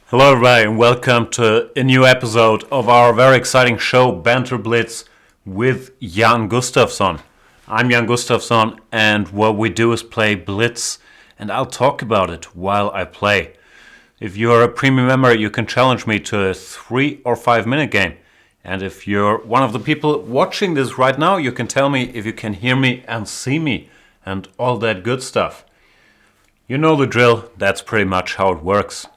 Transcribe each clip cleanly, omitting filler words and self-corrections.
Hello everybody and welcome to a new episode of our very exciting show Banter Blitz with Jan Gustafsson. I'm Jan Gustafsson and what we do is play Blitz and I'll talk about it while I play. If you're a premium member you can challenge me to a 3 or 5 minute game. And if you're one of the people watching this right now you can tell me if you can hear me and see me and all that good stuff. You know the drill, that's pretty much how it works.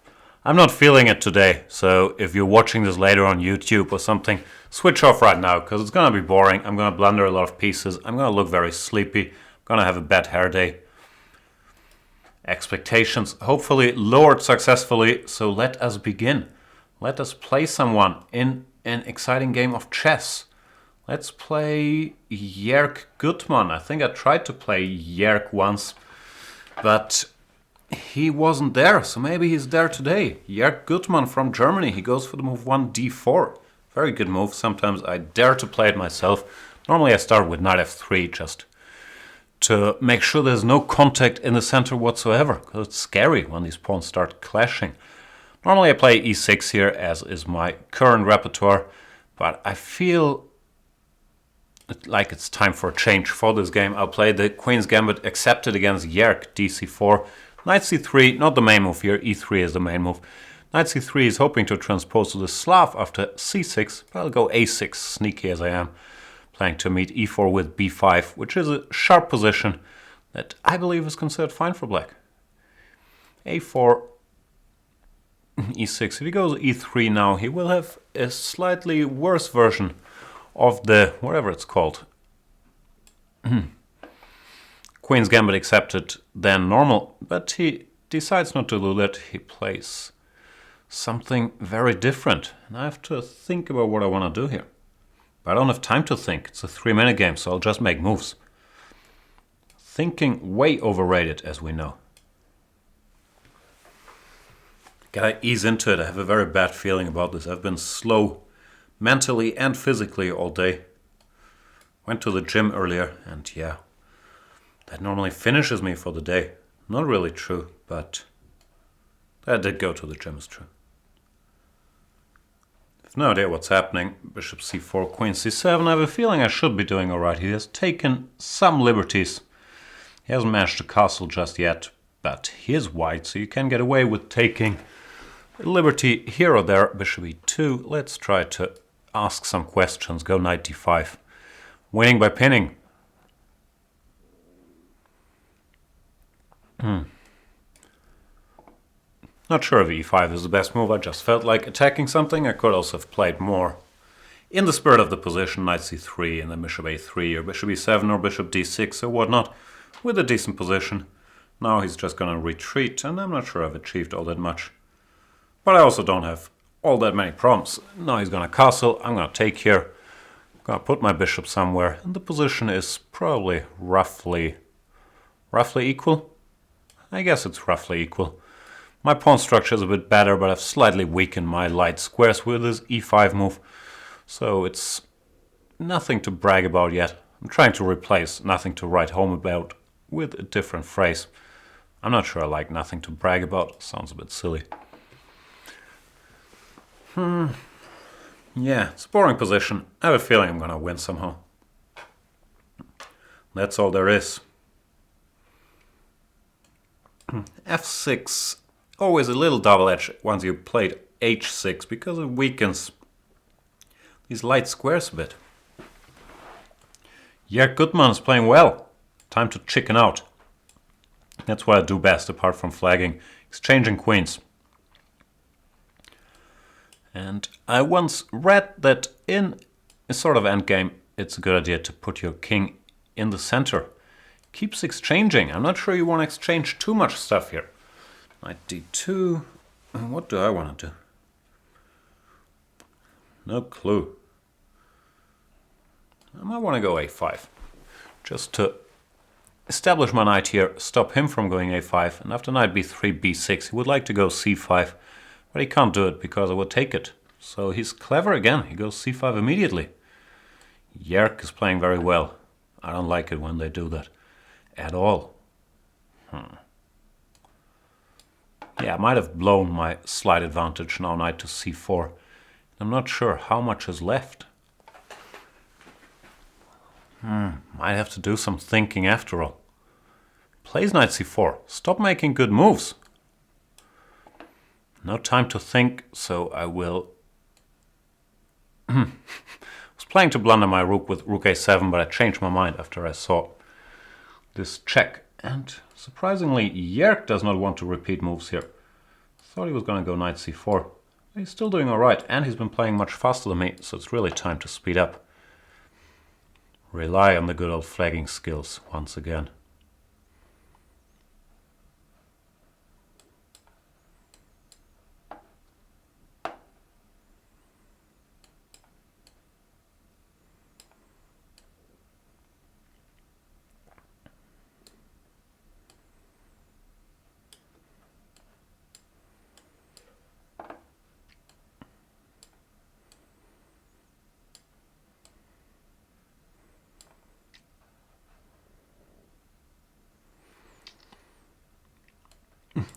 I'm not feeling it today, so if you're watching this later on YouTube or something, switch off right now, because it's going to be boring. I'm going to blunder a lot of pieces. I'm going to look very sleepy. I'm going to have a bad hair day. Expectations hopefully lowered successfully, so let us begin. Let us play someone in an exciting game of chess. Let's play Jerk Goodman. I think I tried to play Jerk once, but he wasn't there, so maybe he's there today. Jerk Goodman from Germany. He goes for the move 1 d4. Very good move. Sometimes I dare to play it myself. Normally I start with knight f3 just to make sure there's no contact in the center whatsoever, because it's scary when these pawns start clashing. Normally I play e6 here, as is my current repertoire, but I feel like it's time for a change for this game. I'll play the Queen's Gambit accepted against Jerk, dc4. Knight c3, not the main move here, e3 is the main move. Knight c3 is hoping to transpose to the Slav after c6, but I'll go a6, sneaky as I am. Playing to meet e4 with b5, which is a sharp position that I believe is considered fine for black. a4, e6, if he goes e3 now, he will have a slightly worse version of the, whatever it's called, Queen's Gambit accepted than normal, but he decides not to do that. He plays something very different, and I have to think about what I want to do here. But I don't have time to think. It's a 3-minute game, so I'll just make moves. Thinking way overrated, as we know. Gotta ease into it. I have a very bad feeling about this. I've been slow mentally and physically all day. Went to the gym earlier, and yeah, that normally finishes me for the day. Not really true, but I did go to the gym, is true. I have no idea what's happening. Bishop c4, queen c7. I have a feeling I should be doing alright. He has taken some liberties. He hasn't managed to castle just yet, but he is white, so you can get away with taking a liberty here or there. Bishop e2. Let's try to ask some questions. Go knight d5. Winning by pinning. Not sure if e5 is the best move. I just felt like attacking something. I could also have played more in the spirit of the position, knight c3 and then bishop a3 or bishop e7 or bishop d6 or whatnot, with a decent position. Now he's just going to retreat, and I'm not sure I've achieved all that much. But I also don't have all that many problems. Now he's going to castle. I'm going to take here. I'm going to put my bishop somewhere, and the position is probably roughly equal. I guess it's roughly equal. My pawn structure is a bit better, but I've slightly weakened my light squares with this e5 move. So it's nothing to brag about yet. I'm trying to replace nothing to write home about with a different phrase. I'm not sure I like nothing to brag about. Sounds a bit silly. Yeah, it's a boring position. I have a feeling I'm going to win somehow. That's all there is. f6, always a little double-edged once you played h6, because it weakens these light squares a bit. Jerk Goodman is playing well. Time to chicken out. That's what I do best, apart from flagging, exchanging queens. And I once read that in a sort of endgame, it's a good idea to put your king in the center. Keeps exchanging. I'm not sure you want to exchange too much stuff here. Knight d2. What do I want to do? No clue. I might want to go a5. Just to establish my knight here, stop him from going a5. And after knight b3, b6, he would like to go c5. But he can't do it because I would take it. So he's clever again. He goes c5 immediately. Jerk is playing very well. I don't like it when they do that. At all. Yeah, Yeah, I might have blown my slight advantage now, knight to c4. I'm not sure how much is left. Might have to do some thinking after all. Plays knight c4. Stop making good moves. No time to think, so I will... I was planning to blunder my rook with rook a7, but I changed my mind after I saw this check. And surprisingly, Jerk does not want to repeat moves here. Thought he was going to go knight c4. He's still doing alright, and he's been playing much faster than me, so it's really time to speed up. Rely on the good old flagging skills once again.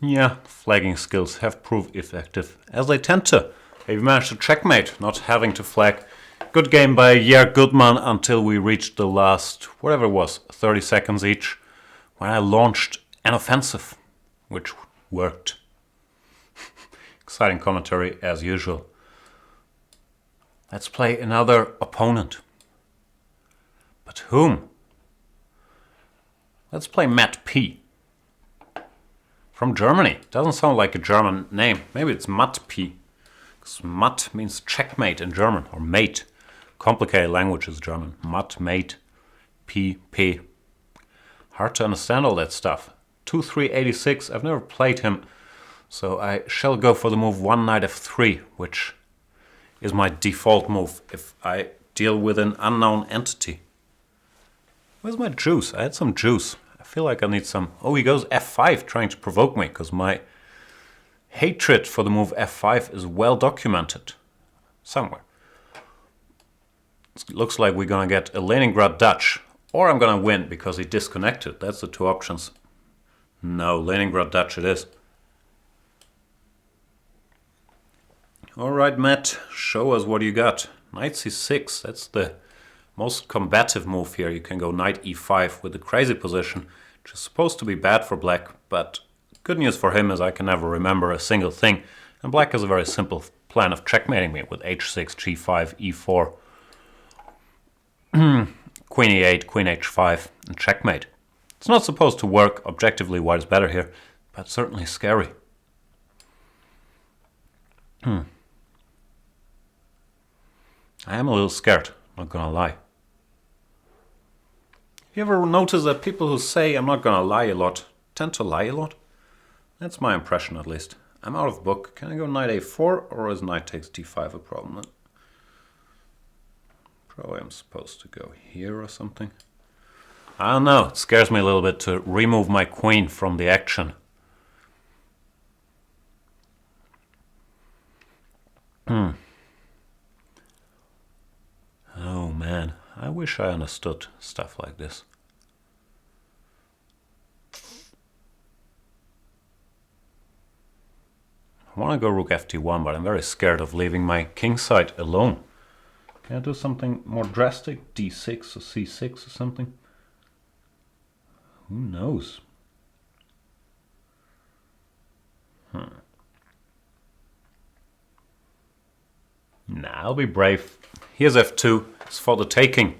Yeah, flagging skills have proved effective, as they tend to. We've managed to checkmate, not having to flag. Good game by Jerk Goodman until we reached the last, whatever it was, 30 seconds each, when I launched an offensive, which worked. Exciting commentary as usual. Let's play another opponent. But whom? Let's play Matt P. From Germany. Doesn't sound like a German name. Maybe it's Matt P. Because Matt means checkmate in German, or mate. Complicated language is German. Matt, mate, P, P. Hard to understand all that stuff. 2-3-86. I've never played him, so I shall go for the move 1 knight f3, which is my default move if I deal with an unknown entity. Where's my juice? I had some juice. I feel like I need some... Oh, he goes f5 trying to provoke me, because my hatred for the move f5 is well documented somewhere. It looks like we're going to get a Leningrad Dutch, or I'm going to win because he disconnected. That's the two options. No, Leningrad Dutch it is. All right, Matt, show us what you got. Knight c6, that's the most combative move here. You can go knight e5 with the crazy position, which is supposed to be bad for black, but good news for him is I can never remember a single thing, and black has a very simple plan of checkmating me with h6, g5, e4, queen e8, queen h5, and checkmate. It's not supposed to work. Objectively, white is better here, but certainly scary. I am a little scared, not gonna lie. You ever notice that people who say I'm not gonna lie a lot tend to lie a lot? That's my impression, at least. I'm out of book. Can I go knight a4, or is knight takes d5 a problem? Probably I'm supposed to go here or something. I don't know. It scares me a little bit to remove my queen from the action. Oh man, I wish I understood stuff like this. I want to go rook ft1, but I'm very scared of leaving my king side alone. Can I do something more drastic? d6 or c6 or something? Who knows? Nah, I'll be brave. Here's f2. It's for the taking.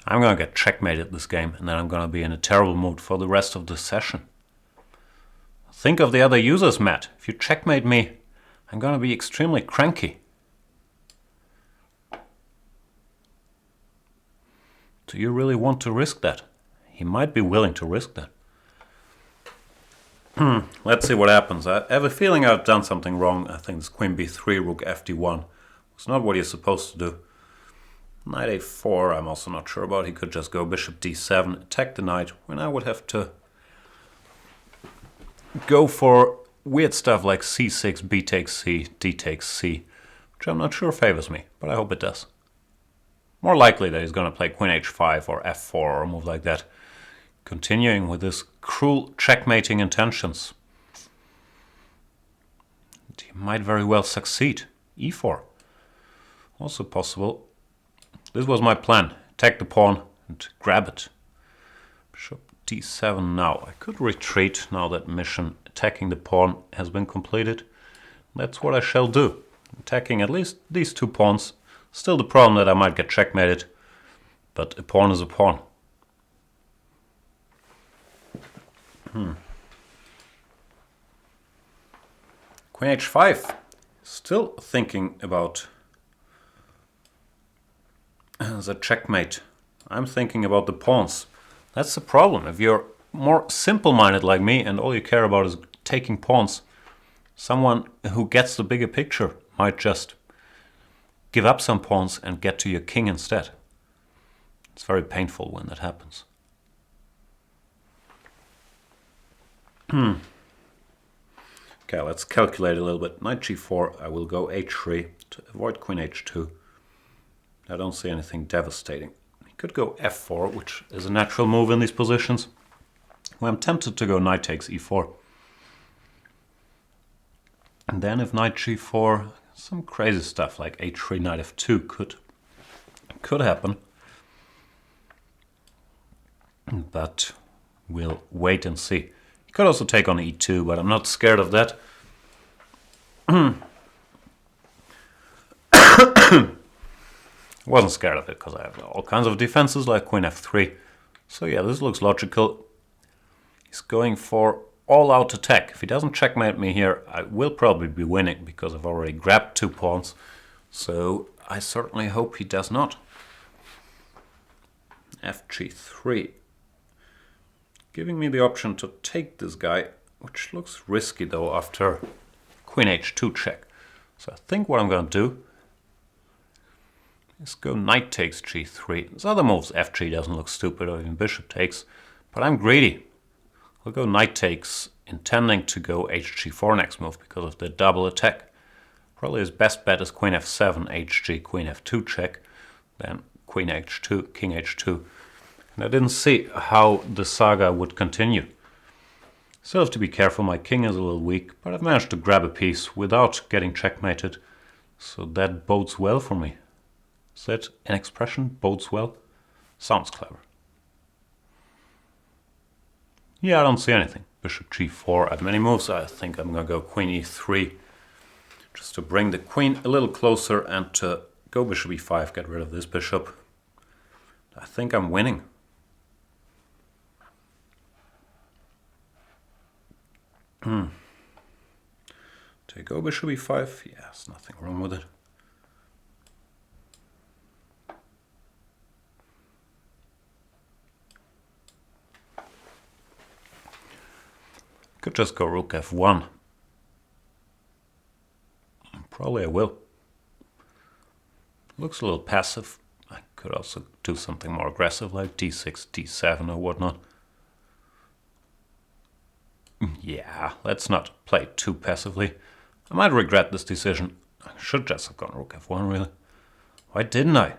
I'm gonna get checkmated this game, and then I'm gonna be in a terrible mood for the rest of the session. Think of the other users, Matt. If you checkmate me, I'm gonna be extremely cranky. Do you really want to risk that? He might be willing to risk that. Let's see what happens. I have a feeling I've done something wrong. I think this queen b3, rook fd1. It's not what you're supposed to do. Knight a4, I'm also not sure about. He could just go bishop d7, attack the knight, when I would have to go for weird stuff like c6, b takes c, d takes c, which I'm not sure favors me, but I hope it does. More likely that he's going to play queen h5 or f4 or a move like that. continuing with his cruel checkmating intentions. And he might very well succeed. e4. Also possible. This was my plan. Attack the pawn and grab it. Bishop d7 now. I could retreat now that mission attacking the pawn has been completed. That's what I shall do. Attacking at least these 2 pawns. Still the problem that I might get checkmated. But a pawn is a pawn. Queen h5. Still thinking about the checkmate. I'm thinking about the pawns. That's the problem. If you're more simple-minded like me and all you care about is taking pawns, someone who gets the bigger picture might just give up some pawns and get to your king instead. It's very painful when that happens. Okay, let's calculate a little bit. Knight g4, I will go h3 to avoid queen h2. I don't see anything devastating. He could go f4, which is a natural move in these positions. Well, I'm tempted to go knight takes e4. And then if knight g4, some crazy stuff like h3, knight f2 could happen. But we'll wait and see. He could also take on e2, but I'm not scared of that. Wasn't scared of it because I have all kinds of defenses like queen f3. So yeah, this looks logical. He's going for all-out attack. If he doesn't checkmate me here, I will probably be winning because I've already grabbed 2 pawns. So I certainly hope he does not. fg3. Giving me the option to take this guy, which looks risky though after queen h2 check. So I think what I'm going to do is go knight takes g3. This other moves, fg doesn't look stupid, or even bishop takes, but I'm greedy. I'll go knight takes, intending to go hg4 next move because of the double attack. Probably his best bet is queen f7, hg, queen f2 check, then queen h2, king h2. And I didn't see how the saga would continue. Still have to be careful, my king is a little weak, but I've managed to grab a piece without getting checkmated, so that bodes well for me. Is that an expression? Bodes well? Sounds clever. Yeah, I don't see anything. Bishop g4, I have many moves. I think I'm going to go queen e3, just to bring the queen a little closer and to go bishop e5, get rid of this bishop. I think I'm winning. Take go bishop e5. Yes, nothing wrong with it. Could just go rook f1. Probably I will. Looks a little passive. I could also do something more aggressive like d6, d7 or whatnot. Yeah, let's not play too passively. I might regret this decision. I should just have gone rook f1 really. Why didn't I?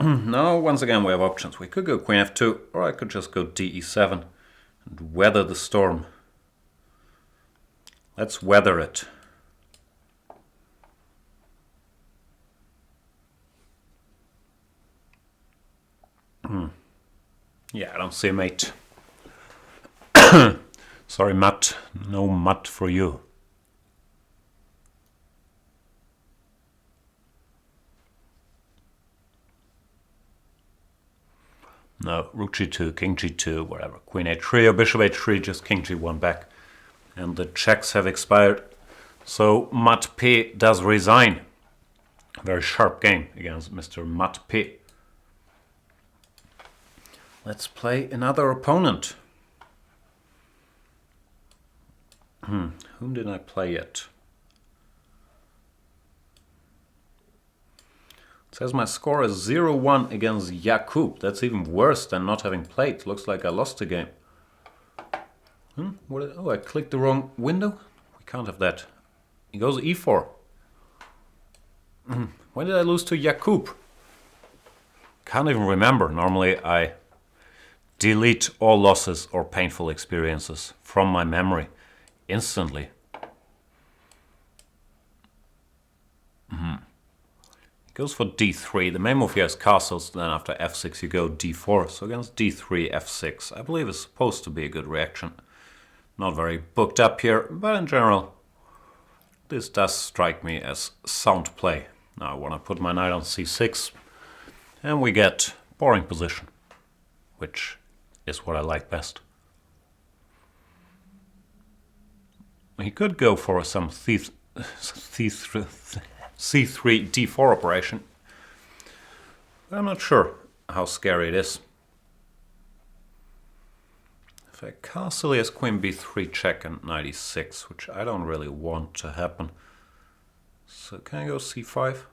Now, once again, we have options. We could go queen f2, or I could just go de7 and weather the storm. Let's weather it. Yeah, I don't see a mate. Sorry, Matt. No Matt for you. No, rook g2, king g2, whatever. Queen h3 or bishop h3, just king g1 back. And the checks have expired. So Matt P does resign. Very sharp game against Mr. Matt P. Let's play another opponent. Whom did I play yet? It says my score is 0-1 against Yakub. That's even worse than not having played. Looks like I lost the game. Oh, I clicked the wrong window. We can't have that. He goes e4. When did I lose to Yakub? Can't even remember. Normally I delete all losses or painful experiences from my memory instantly. He goes for d3. The main move here is castles. Then after f6 you go d4. So against d3, f6, I believe is supposed to be a good reaction. Not very booked up here, but in general, this does strike me as sound play. Now I want to put my knight on c6, and we get boring position, which is what I like best. He could go for some c3 d4 operation, but I'm not sure how scary it is. If I castle, he has queen b3 check and knight e6, which I don't really want to happen. So can I go c5?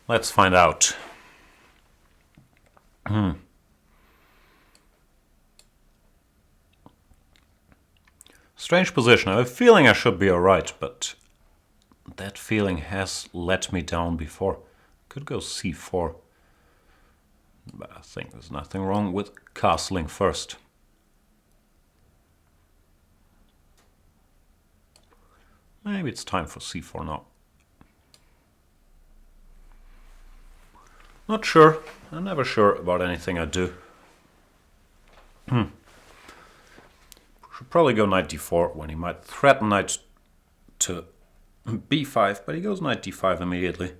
Let's find out. Strange position. I have a feeling I should be alright, but that feeling has let me down before. Could go c4. But I think there's nothing wrong with castling first. Maybe it's time for c4 now. Not sure. I'm never sure about anything I do. Should probably go knight d4 when he might threaten knight to b5, but he goes knight d5 immediately.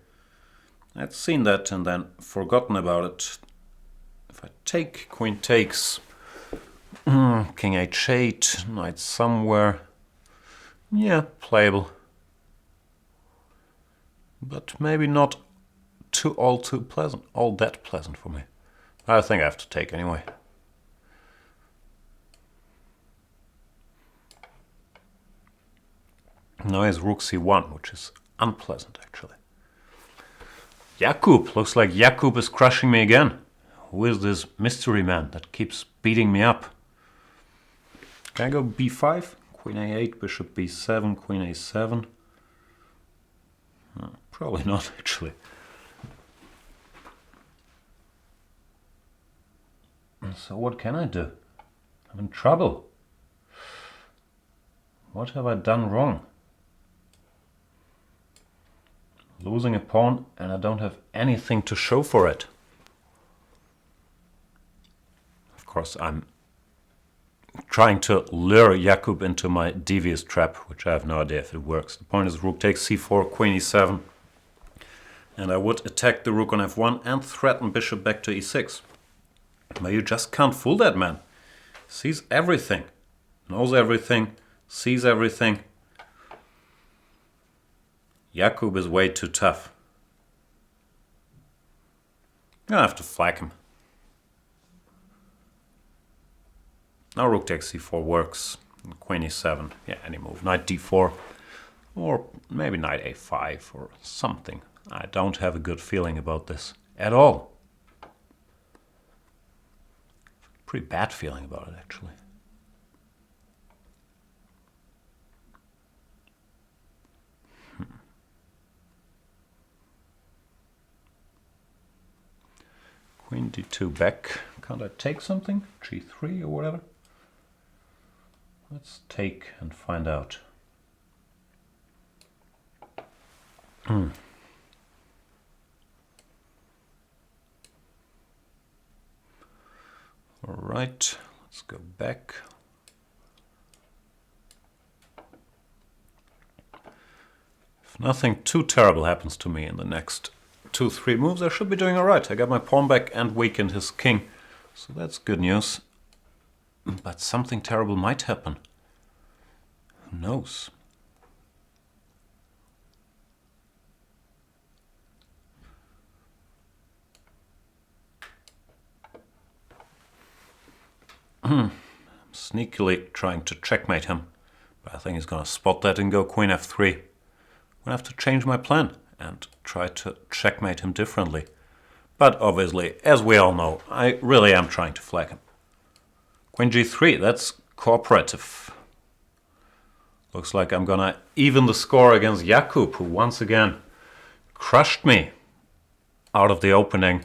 I'd seen that and then forgotten about it. If I take, queen takes, king h8, knight somewhere. Yeah, playable. But maybe not all that pleasant for me. I think I have to take anyway. Now he has rook c1, which is unpleasant actually. Yakub, looks like Yakub is crushing me again. Who is this mystery man that keeps beating me up? Can I go b5? Queen a8, bishop b7, queen a7. Probably not actually. So what can I do? I'm in trouble. What have I done wrong? Losing a pawn and I don't have anything to show for it. Of course, I'm trying to lure Yakub into my devious trap, which I have no idea if it works. The point is rook takes c4, queen e7. And I would attack the rook on f1 and threaten bishop back to e6. But you just can't fool that man. Sees everything, knows everything, sees everything. Yakub is way too tough. I'm gonna have to flag him. Now rook takes c4 works. Queen e7, yeah, any move. Knight d4, or maybe knight a5 or something. I don't have a good feeling about this at all. Pretty bad feeling about it actually. Queen d2 back. Can't I take something? g3 or whatever? Let's take and find out. All right, let's go back. If nothing too terrible happens to me in the next 2-3 moves, I should be doing all right. I got my pawn back and weakened his king, so that's good news. But something terrible might happen. Who knows? I'm sneakily trying to checkmate him, but I think he's going to spot that and go queen f3. I'm going to have to change my plan and try to checkmate him differently. But obviously, as we all know, I really am trying to flag him. Queen g3, that's cooperative. Looks like I'm gonna even the score against Yakub, who once again crushed me out of the opening,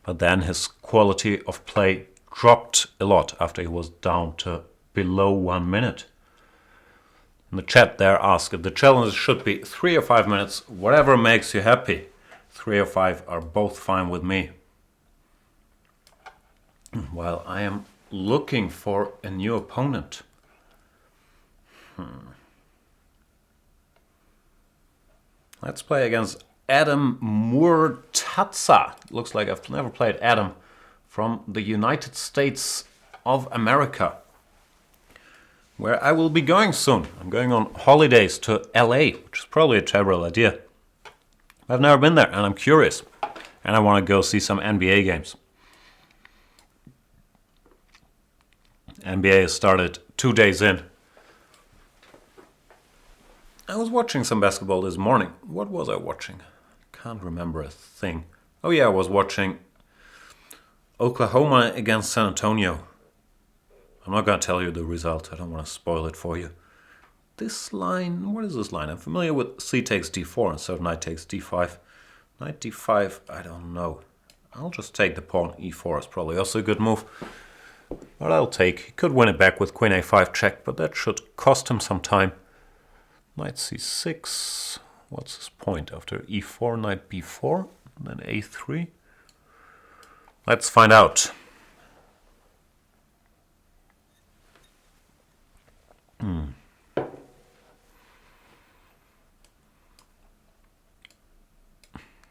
but then his quality of play dropped a lot after he was down to below 1 minute. In the chat there ask if the challenge should be 3 or 5 minutes, whatever makes you happy. 3 or 5 are both fine with me. While I am looking for a new opponent. Let's play against Adam Mur. Looks like I've never played Adam, from the United States of America, where I will be going soon. I'm going on holidays to LA, which is probably a terrible idea. I've never been there and I'm curious, and I want to go see some NBA games. NBA has started 2 days in. I was watching some basketball this morning. What was I watching? Can't remember a thing. Oh yeah, I was watching Oklahoma against San Antonio. I'm not going to tell you the result. I don't want to spoil it for you. This line, what is this line? I'm familiar with C takes D4 instead of knight takes D5. Knight D5, I don't know. I'll just take the pawn. E4 is probably also a good move. But I'll take. He could win it back with Queen A5 check, but that should cost him some time. Knight C6. What's his point? After E4, knight B4, then A3. Let's find out.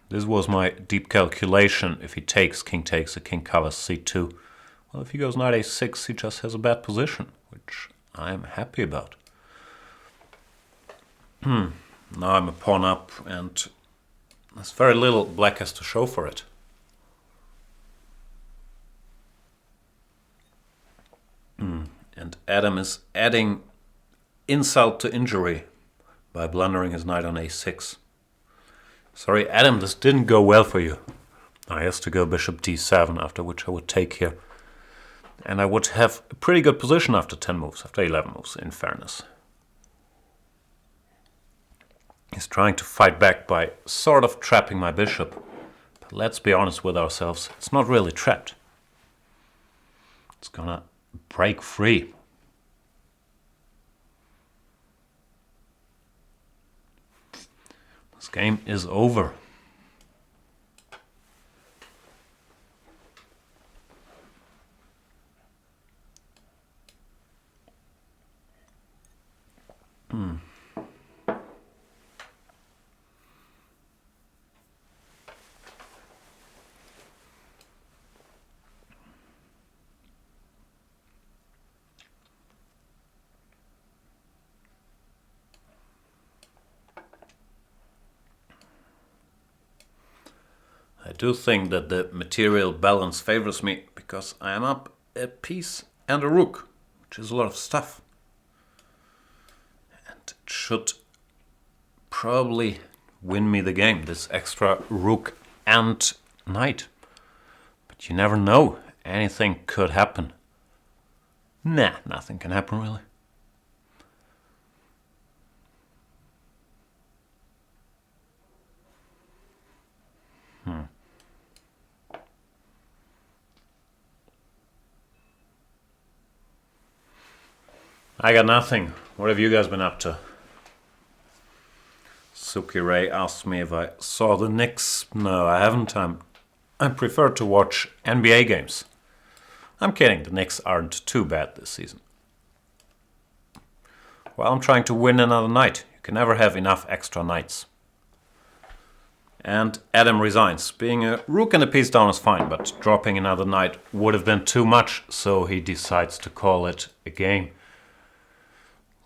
This was my deep calculation. If he takes, king takes, the king covers C2. Well, if he goes knight A6, he just has a bad position, which I'm happy about. Now I'm a pawn up, and there's very little black has to show for it. And Adam is adding insult to injury by blundering his knight on A6. Sorry, Adam, this didn't go well for you. Now he has to go bishop D7, after which I would take here. And I would have a pretty good position after 10 moves, after 11 moves, in fairness. He's trying to fight back by sort of trapping my bishop. But let's be honest with ourselves, it's not really trapped. It's gonna break free. This game is over. I do think that the material balance favors me because I am up a piece and a rook, which is a lot of stuff. And it should probably win me the game, this extra rook and knight. But you never know, anything could happen. Nah, nothing can happen really. I got nothing. What have you guys been up to? Suki Ray asked me if I saw the Knicks. No, I haven't. I prefer to watch NBA games. I'm kidding, the Knicks aren't too bad this season. Well, I'm trying to win another night. You can never have enough extra nights. And Adam resigns. Being a rook and a piece down is fine, but dropping another knight would have been too much, so he decides to call it a game.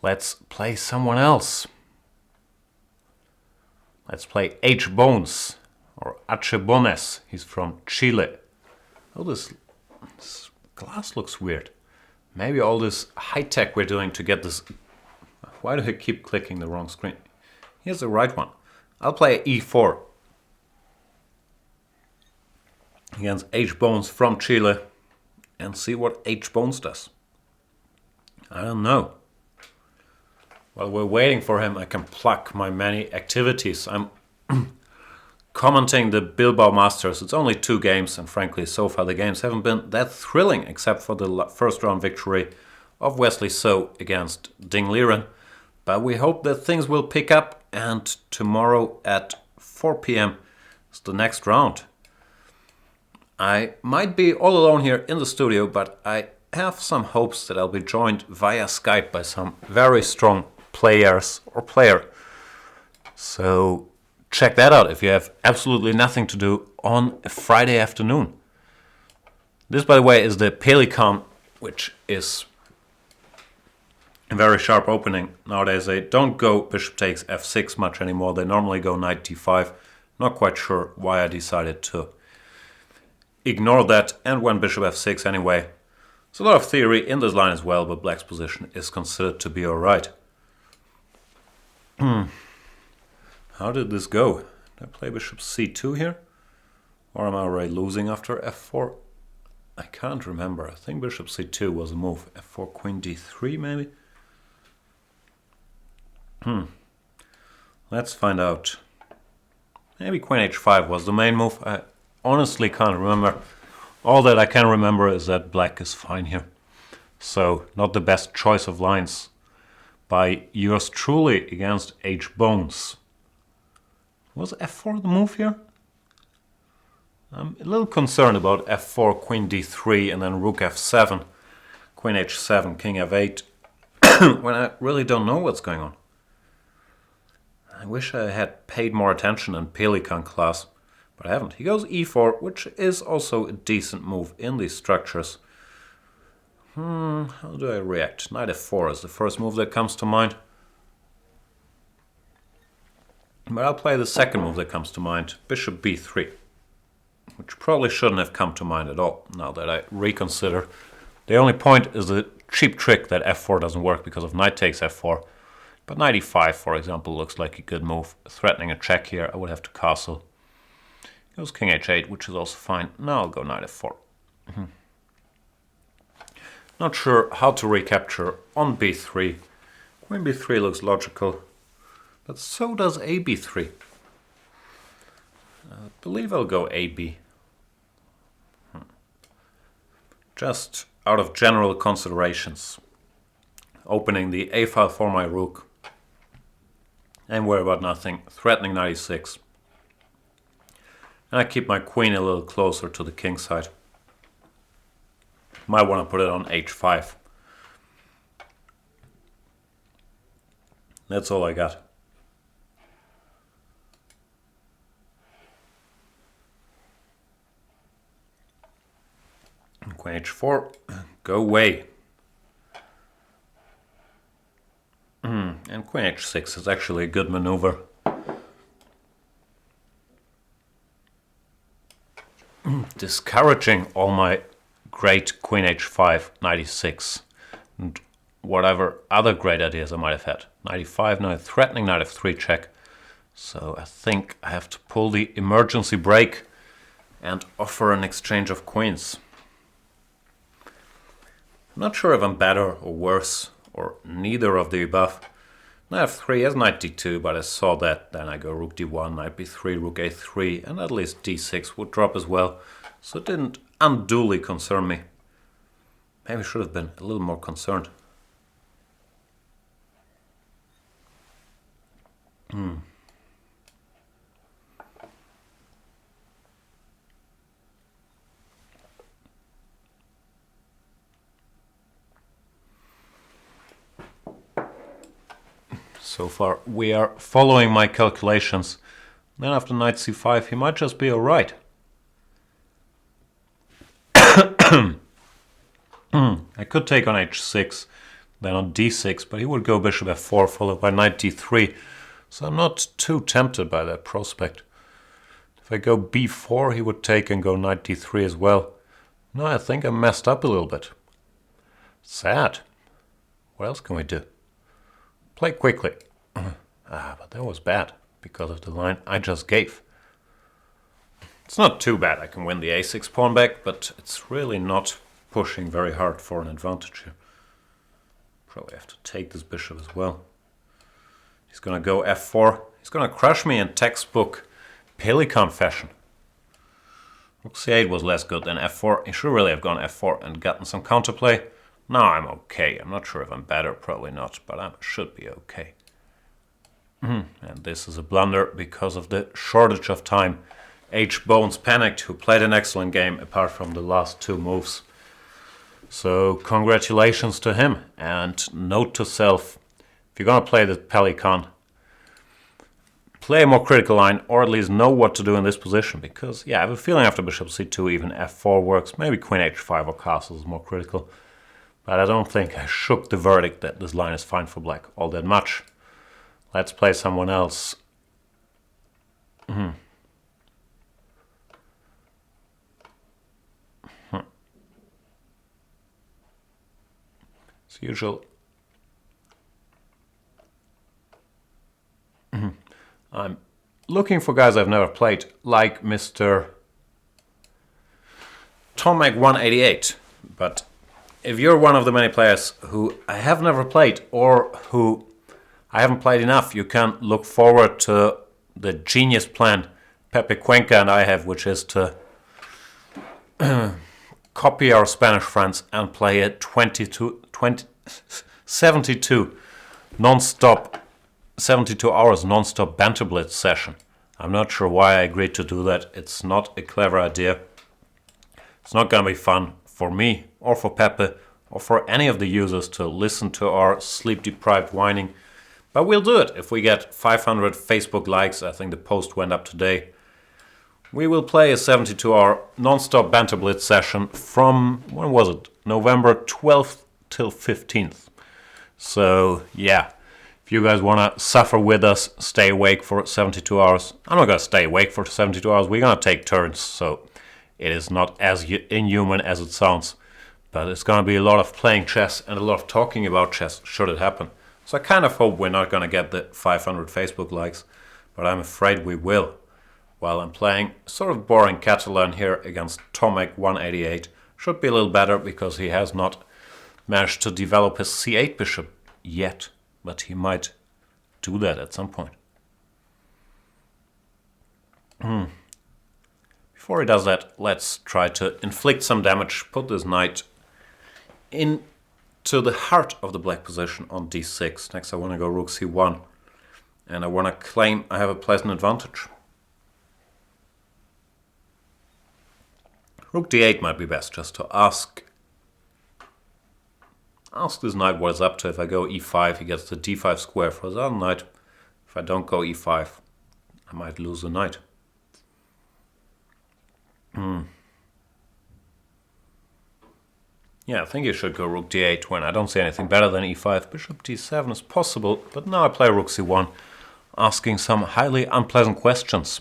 Let's play someone else. Let's play H. Bones, or Acha Boness. He's from Chile. Oh, this glass looks weird. Maybe all this high-tech we're doing to get this... Why do I keep clicking the wrong screen? Here's the right one. I'll play E4 against H. Bones from Chile and see what H. Bones does. I don't know. While we're waiting for him, I can pluck my many activities. I'm commenting the Bilbao Masters. It's only 2 games, and frankly, so far the games haven't been that thrilling, except for the first round victory of Wesley So against Ding Liren. But we hope that things will pick up, and tomorrow at 4 p.m. is the next round. I might be all alone here in the studio, but I have some hopes that I'll be joined via Skype by some very strong players or player. So check that out if you have absolutely nothing to do on a Friday afternoon. This, by the way, is the Pelican, which is a very sharp opening. Nowadays they don't go bishop takes f6 much anymore. They normally go knight d5. Not quite sure why I decided to ignore that and went bishop f6 anyway. There's a lot of theory in this line as well, but black's position is considered to be alright. How did this go? Did I play bishop c2 here? Or am I already losing after f4? I can't remember. I think bishop c2 was a move. f4, queen d3 maybe? Let's find out. Maybe queen h5 was the main move. I honestly can't remember. All that I can remember is that black is fine here. So, not the best choice of lines by yours truly against H. Bones. Was f4 the move here? I'm a little concerned about f4, queen d3, and then rook f7, queen h7, king f8, when I really don't know what's going on. I wish I had paid more attention in Pelican class, but I haven't. He goes e4, which is also a decent move in these structures. How do I react? Knight f4 is the first move that comes to mind. But I'll play the second move that comes to mind, bishop b3. Which probably shouldn't have come to mind at all, now that I reconsider. The only point is the cheap trick that f4 doesn't work because of knight takes f4. But knight e5, for example, looks like a good move. Threatening a check here, I would have to castle. Goes king h8, which is also fine. Now I'll go knight f4. Not sure how to recapture on b3. Queen b3 looks logical, but so does a b3. I believe I'll go ab. Just out of general considerations. Opening the a file for my rook. And worry about nothing. Threatening knight e6. And I keep my queen a little closer to the king side. Might want to put it on h5. That's all I got. Queen h4, go away. And queen h6 is actually a good maneuver. Discouraging all my great queen h5, knight e6, and whatever other great ideas I might have had. Knight e5, now threatening knight f3 check. So I think I have to pull the emergency brake and offer an exchange of queens. I'm not sure if I'm better or worse, or neither of the above. Knight f3 has knight d2, but I saw that. Then I go rook d1, knight b3, rook a3, and at least d6 would drop as well. So it didn't unduly concern me. Maybe I should have been a little more concerned. So far, we are following my calculations. Then after knight c5, he might just be alright. I could take on h6, then on d6, but he would go bishop f4 followed by knight d3. So I'm not too tempted by that prospect. If I go b4, he would take and go knight d3 as well. No, I think I messed up a little bit. Sad. What else can we do? Play quickly. But that was bad because of the line I just gave. It's not too bad. I can win the a6 pawn back, but it's really not pushing very hard for an advantage here. Probably have to take this bishop as well. He's gonna go f4. He's gonna crush me in textbook Pelican fashion. Rook c8 was less good than f4. He should really have gone f4 and gotten some counterplay. Now I'm okay. I'm not sure if I'm better, probably not, but I should be okay. And this is a blunder because of the shortage of time. H. Bones panicked, who played an excellent game apart from the last 2 moves. So congratulations to him, and note to self, if you're gonna play the Pelican, play a more critical line, or at least know what to do in this position, because yeah, I have a feeling after bishop c2 even f4 works, maybe queen h5 or castle is more critical, but I don't think I shook the verdict that this line is fine for black all that much. Let's play someone else. As usual, I'm looking for guys I've never played, like Mr. Tomic 188. But if you're one of the many players who I have never played or who I haven't played enough, you can look forward to the genius plan Pepe Cuenca and I have, which is to copy our Spanish friends and play a 72 non-stop, 72 hours non-stop Banter Blitz session. I'm not sure why I agreed to do that. It's not a clever idea. It's not going to be fun for me or for Pepe or for any of the users to listen to our sleep-deprived whining. But we'll do it if we get 500 Facebook likes. I think the post went up today. We will play a 72-hour non-stop Banter Blitz session from, when was it? November 12th till 15th. So, yeah. If you guys want to suffer with us, stay awake for 72 hours. I'm not going to stay awake for 72 hours. We're going to take turns, so it is not as inhuman as it sounds. But it's going to be a lot of playing chess and a lot of talking about chess, should it happen. So I kind of hope we're not going to get the 500 Facebook likes, but I'm afraid we will. While I'm playing sort of boring Catalan here against Tomic 188. Should be a little better because he has not managed to develop his c8 bishop yet. But he might do that at some point. Before he does that, let's try to inflict some damage. Put this knight into the heart of the black position on d6. Next I want to go rook c1. And I want to claim I have a pleasant advantage. Rook d8 might be best, just to ask this knight what is up to. If I go e5, he gets the d5 square for his other knight. If I don't go e5, I might lose the knight. Yeah, I think you should go rook d8 when I don't see anything better than e5. Bishop d7 is possible, but now I play rook c1, asking some highly unpleasant questions.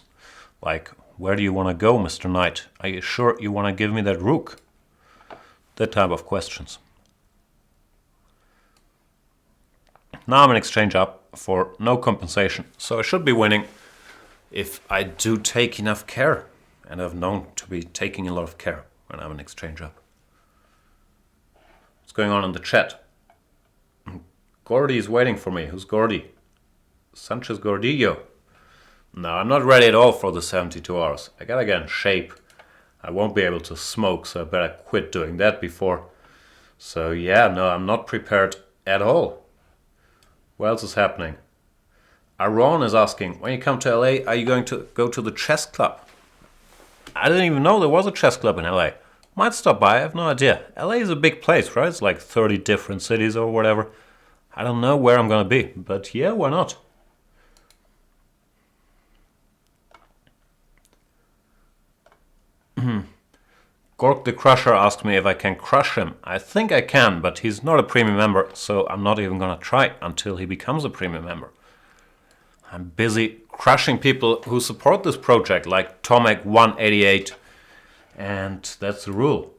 Like, where do you want to go, Mr. Knight? Are you sure you want to give me that rook? That type of questions. Now I'm in exchange up for no compensation, so I should be winning if I do take enough care. And I've known to be taking a lot of care when I'm in exchange up. What's going on in the chat? Gordy is waiting for me. Who's Gordy? Sanchez Gordillo. No, I'm not ready at all for the 72 hours. I gotta get in shape. I won't be able to smoke, so I better quit doing that before. So yeah, no, I'm not prepared at all. What else is happening? Aaron is asking, when you come to LA, are you going to go to the chess club? I didn't even know there was a chess club in LA. Might stop by, I have no idea. LA is a big place, right? It's like 30 different cities or whatever. I don't know where I'm going to be, but yeah, why not? Gork the Crusher asked me if I can crush him. I think I can, but he's not a premium member, so I'm not even going to try until he becomes a premium member. I'm busy crushing people who support this project, like Tomic 188, and that's the rule.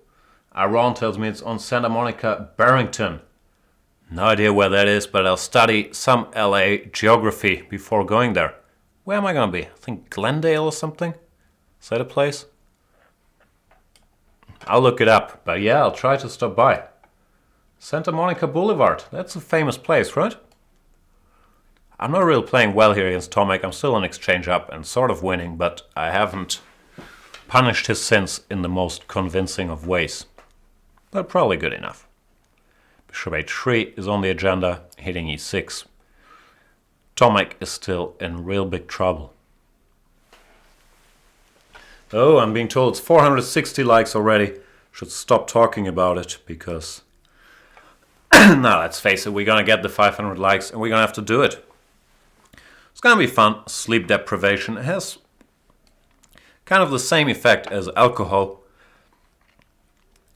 Aaron tells me it's on Santa Monica, Barrington. No idea where that is, but I'll study some LA geography before going there. Where am I going to be? I think Glendale or something? Is that a place? I'll look it up, but yeah, I'll try to stop by. Santa Monica Boulevard, that's a famous place, right? I'm not really playing well here against Tomic. I'm still on exchange up and sort of winning, but I haven't punished his sins in the most convincing of ways. But probably good enough. Bishop h3 is on the agenda, hitting e6. Tomic is still in real big trouble. Oh, I'm being told it's 460 likes already. Should stop talking about it because... now, let's face it, we're gonna get the 500 likes and we're gonna have to do it. It's gonna be fun. Sleep deprivation has kind of the same effect as alcohol.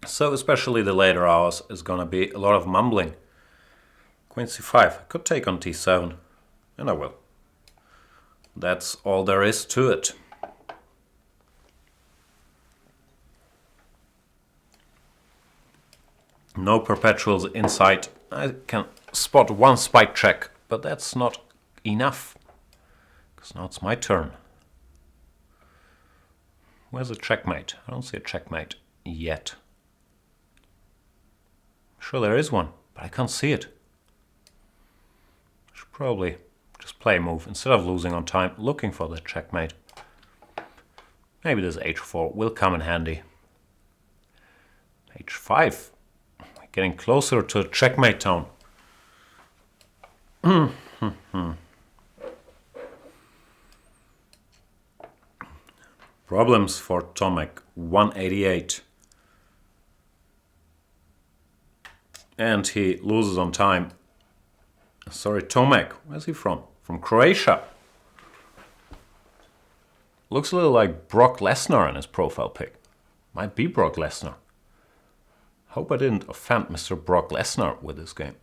So especially the later hours is gonna be a lot of mumbling. Queen c5. I could take on t7. And I will. That's all there is to it. No perpetuals in sight. I can spot one spike check, but that's not enough. Because now it's my turn. Where's a checkmate? I don't see a checkmate yet. Sure there is one, but I can't see it. Should probably just play a move instead of losing on time, looking for the checkmate. Maybe this h4 will come in handy. h5. Getting closer to a checkmate tone. Problems for Tomic. 188. And he loses on time. Sorry, Tomic. Where's he from? From Croatia. Looks a little like Brock Lesnar in his profile pic. Might be Brock Lesnar. Hope I didn't offend Mr. Brock Lesnar with this game.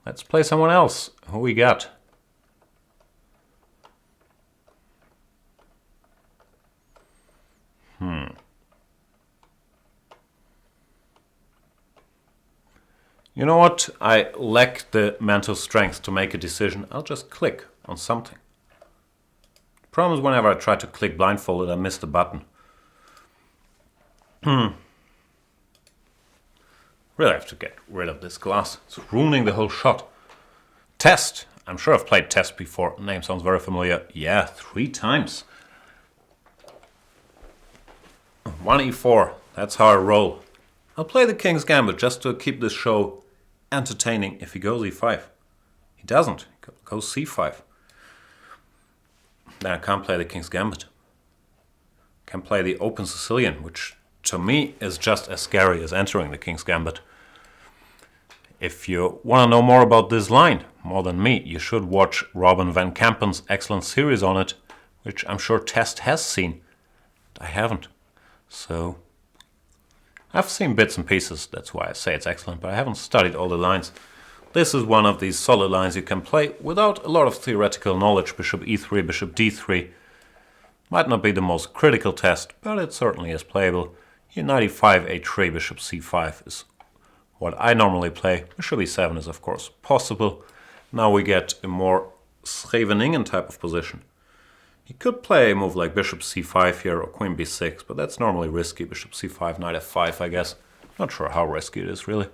Let's play someone else. Who we got? You know what? I lack the mental strength to make a decision. I'll just click on something. The problem is whenever I try to click blindfolded, I miss the button. Really have to get rid of this glass. It's ruining the whole shot. Test. I'm sure I've played Test before. The name sounds very familiar. Yeah, 3 times. 1e4. That's how I roll. I'll play the King's Gambit just to keep this show entertaining if he goes e5. He doesn't. He goes c5. Then I can't play the King's Gambit. I can play the Open Sicilian, which to me is just as scary as entering the King's Gambit. If you want to know more about this line, more than me, you should watch Robin Van Kampen's excellent series on it, which I'm sure Test has seen. I haven't. So, I've seen bits and pieces, that's why I say it's excellent, but I haven't studied all the lines. This is one of these solid lines you can play without a lot of theoretical knowledge. Bishop e3, bishop d3. Might not be the most critical test, but it certainly is playable. Here knight e5, h3, bishop c5 is what I normally play. Bishop e7 is of course possible. Now we get a more Scheveningen type of position. He could play a move like bishop c5 here or queen b6, but that's normally risky. Bishop c5, knight f5, I guess. Not sure how risky it is really.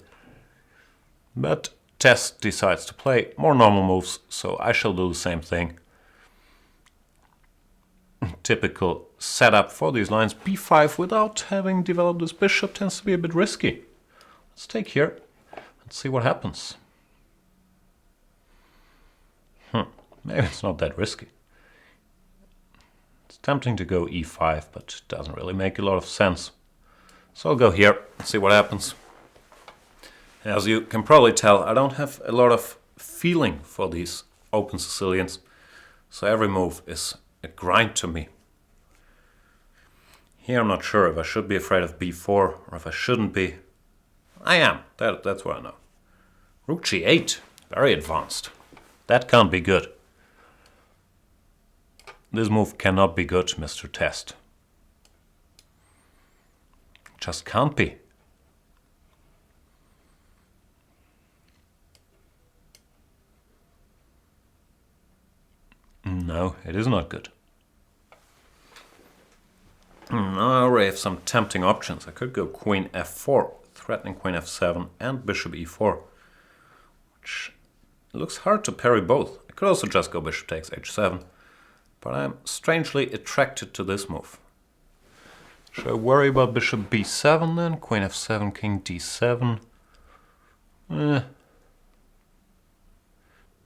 But Test decides to play more normal moves, so I shall do the same thing. Typical setup for these lines. b5 without having developed this bishop tends to be a bit risky. Let's take here and see what happens. Maybe it's not that risky. It's tempting to go e5, but it doesn't really make a lot of sense. So I'll go here and see what happens. As you can probably tell, I don't have a lot of feeling for these Open Sicilians, so every move is a grind to me. Here I'm not sure if I should be afraid of b4 or if I shouldn't be. I am, that's what I know. Rook g8, very advanced. That can't be good. This move cannot be good, Mr. Test. Just can't be. No, it is not good. Now I already have some tempting options. I could go queen f4, threatening queen f7 and bishop e4, which It looks hard to parry both. I could also just go bishop takes h7, but I'm strangely attracted to this move. Should I worry about bishop b7 then? Queen f7, king d7.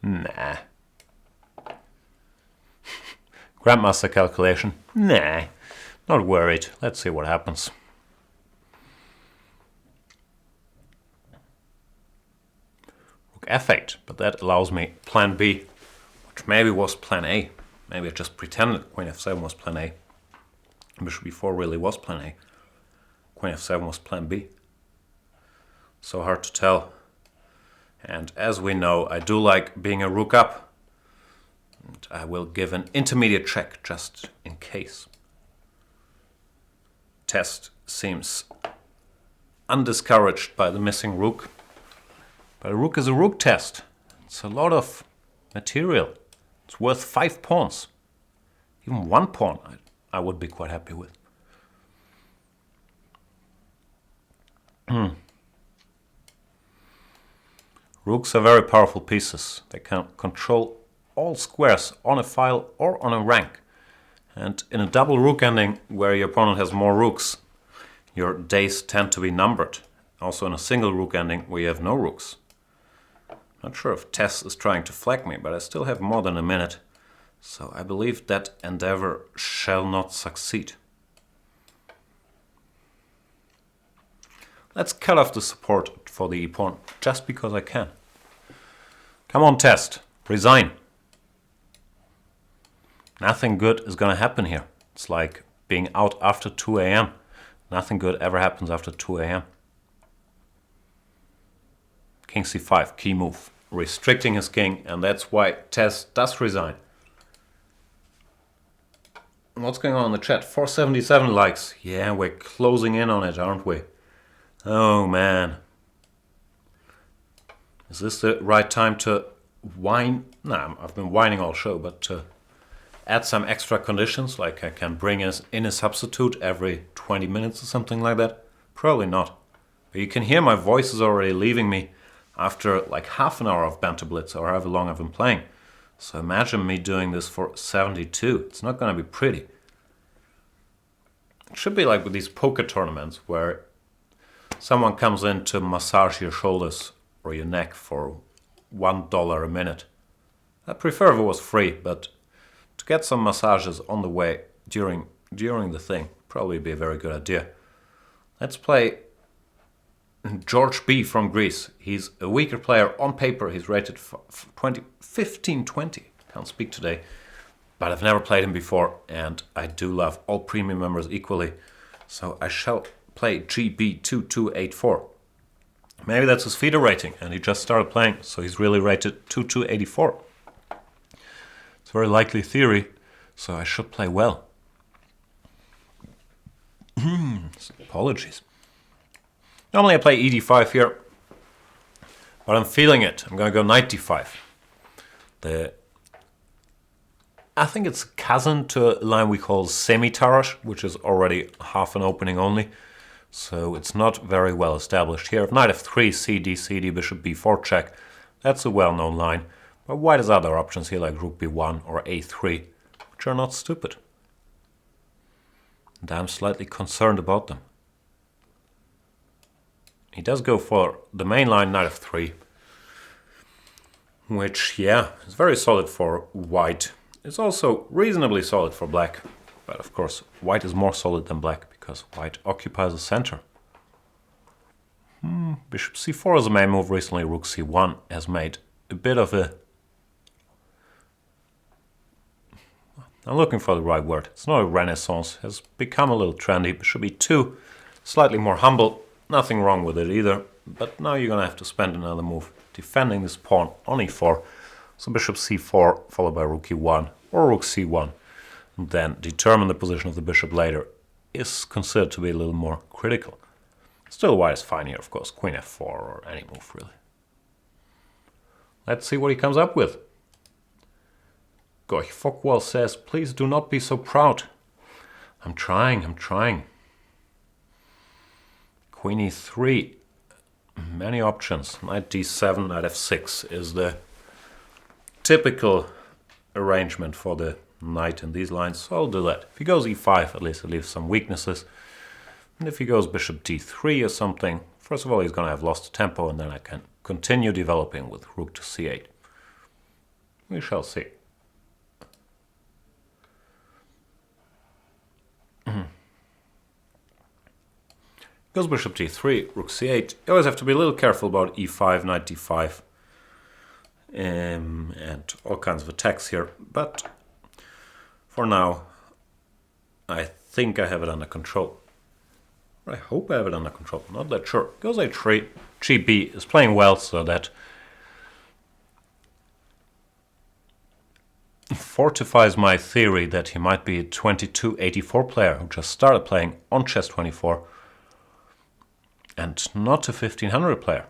Nah. Grandmaster calculation. Nah. Not worried. Let's see what happens. Rook f8, but that allows me plan B, which maybe was plan A. Maybe I just pretended Queen f7 was plan A. Bishop b4 really was plan A. Queen f7 was plan B. So hard to tell. And as we know, I do like being a rook up. And I will give an intermediate check just in case. Test seems undiscouraged by the missing rook. But a rook is a rook test. It's a lot of material. It's worth 5 pawns. Even 1 pawn I would be quite happy with. Rooks are very powerful pieces. They can control all squares on a file or on a rank. And in a double rook ending where your opponent has more rooks, your days tend to be numbered. Also in a single rook ending where you have no rooks. Not sure if Tess is trying to flag me, but I still have more than a minute. So I believe that endeavor shall not succeed. Let's cut off the support for the e-pawn, just because I can. Come on, Test. Resign. Nothing good is going to happen here. It's like being out after 2 a.m. Nothing good ever happens after 2 a.m. King c5, key move. Restricting his king, and that's why Test does resign. What's going on in the chat? 477 likes. Yeah, we're closing in on it, aren't we? Oh, man. Is this the right time to whine? Nah, I've been whining all show, but to add some extra conditions, like I can bring in a substitute every 20 minutes or something like that? Probably not. But you can hear my voice is already leaving me after like half an hour of Banter Blitz, or however long I've been playing. So imagine me doing this for 72. It's not going to be pretty. It should be like with these poker tournaments where someone comes in to massage your shoulders or your neck for $1 a minute. I prefer if it was free, but to get some massages on the way during the thing probably be a very good idea. Let's play George B from Greece. He's a weaker player on paper. He's rated 1520. Can't speak today, but I've never played him before, and I do love all premium members equally. So I shall play GB2284. Maybe that's his FIDE rating, and he just started playing, so he's really rated 2284. It's a very likely theory, so I should play well. Apologies. Normally I play ED5 here, but I'm feeling it. I'm going to go knight d5. I think it's cousin to a line we call semi-Tarrasch, which is already half an opening only. So it's not very well established here. If knight f3, cd, cd, bishop b4 check, that's a well-known line. But white has other options here like rook b1 or a3, which are not stupid. And I'm slightly concerned about them. He does go for the main line, knight f3, which, yeah, is very solid for white. It's also reasonably solid for black. But of course, white is more solid than black because white occupies the center. Bishop c4 is a main move recently. Rook c1 has made a bit of a... I'm looking for the right word. It's not a renaissance. It has become a little trendy. Bishop e2, slightly more humble. Nothing wrong with it either. But now you're going to have to spend another move defending this pawn on e4. So bishop c4 followed by rook e1 or rook c1. And then determine the position of the bishop later is considered to be a little more critical. Still white is fine here, of course. Queen f4 or any move, really. Let's see what he comes up with. Goy Fokwall says, please do not be so proud. I'm trying. Queen e3. Many options. Knight d7, knight f6 is the typical arrangement for the knight in these lines, so I'll do that. If he goes e5, at least it leaves some weaknesses. And if he goes bishop d3 or something, first of all he's going to have lost the tempo, and then I can continue developing with rook to c8. We shall see. Goes bishop d3, rook c8. You always have to be a little careful about e5, knight d5, and all kinds of attacks here. But for now, I think I have it under control. I hope I have it under control. Not that sure. Goes a3. GB is playing well, so that fortifies my theory that he might be a 2284 player who just started playing on Chess24 and not a 1500 player.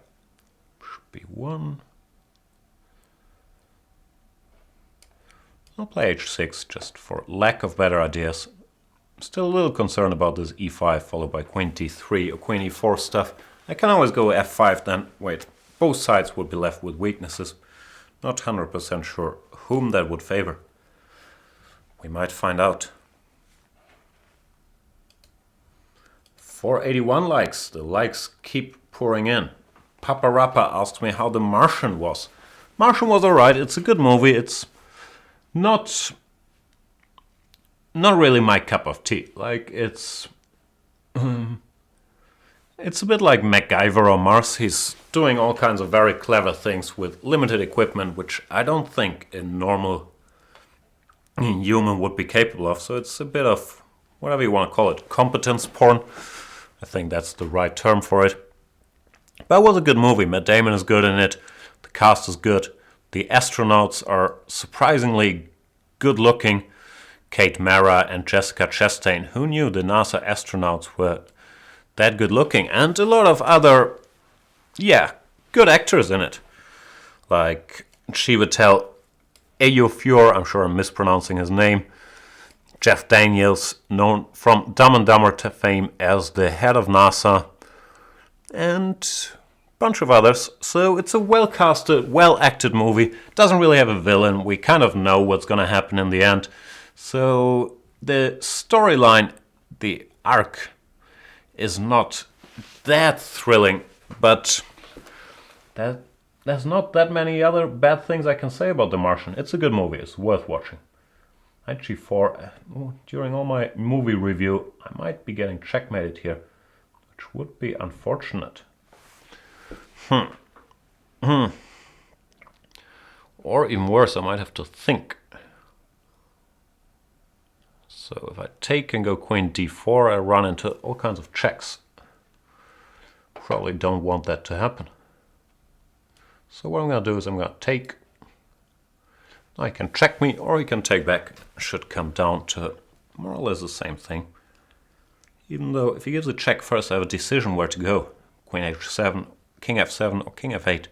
Should be one. I'll play h6 just for lack of better ideas. Still a little concerned about this e5 followed by queen d3 or queen e4 stuff. I can always go f5 then. Wait, both sides would be left with weaknesses. Not 100% sure whom that would favor. We might find out. 481 likes. The likes keep pouring in. Papa Rappa asked me how The Martian was. Martian was alright. It's a good movie. It's not really my cup of tea. Like, it's a bit like MacGyver on Mars. He's doing all kinds of very clever things with limited equipment, which I don't think a normal human would be capable of. So it's a bit of, whatever you want to call it, competence porn. I think that's the right term for it. But it was a good movie. Matt Damon is good in it. The cast is good. The astronauts are surprisingly good looking. Kate Mara and Jessica Chastain. Who knew the NASA astronauts were that good looking? And a lot of other, good actors in it. Like Chiwetel Ejiofor, I'm sure I'm mispronouncing his name. Jeff Daniels, known from Dumb and Dumber fame as the head of NASA. And a bunch of others. So it's a well-casted, well-acted movie. Doesn't really have a villain. We kind of know what's going to happen in the end. So the storyline, the arc, is not that thrilling, but there's not that many other bad things I can say about The Martian. It's a good movie. It's worth watching. Knight g4. During all my movie review, I might be getting checkmated here, which would be unfortunate. Or even worse, I might have to think. So if I take and go queen d4, I run into all kinds of checks. Probably don't want that to happen. So what I'm going to do is I'm going to take. Now he can check me, or he can take back. Should come down to more or less the same thing. Even though if he gives a check first, I have a decision where to go. Queen h7, king f7, or king f8.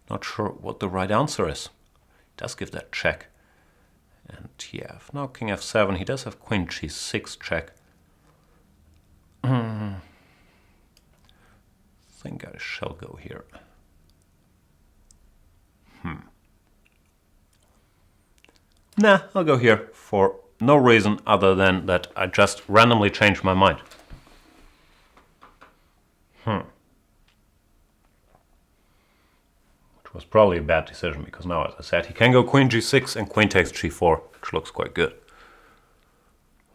Not sure what the right answer is. He does give that check. And if now king f7, he does have queen g6 check. I think I shall go here. Nah, I'll go here for no reason other than that I just randomly changed my mind. Which was probably a bad decision because now, as I said, he can go queen g6 and queen takes g4, which looks quite good.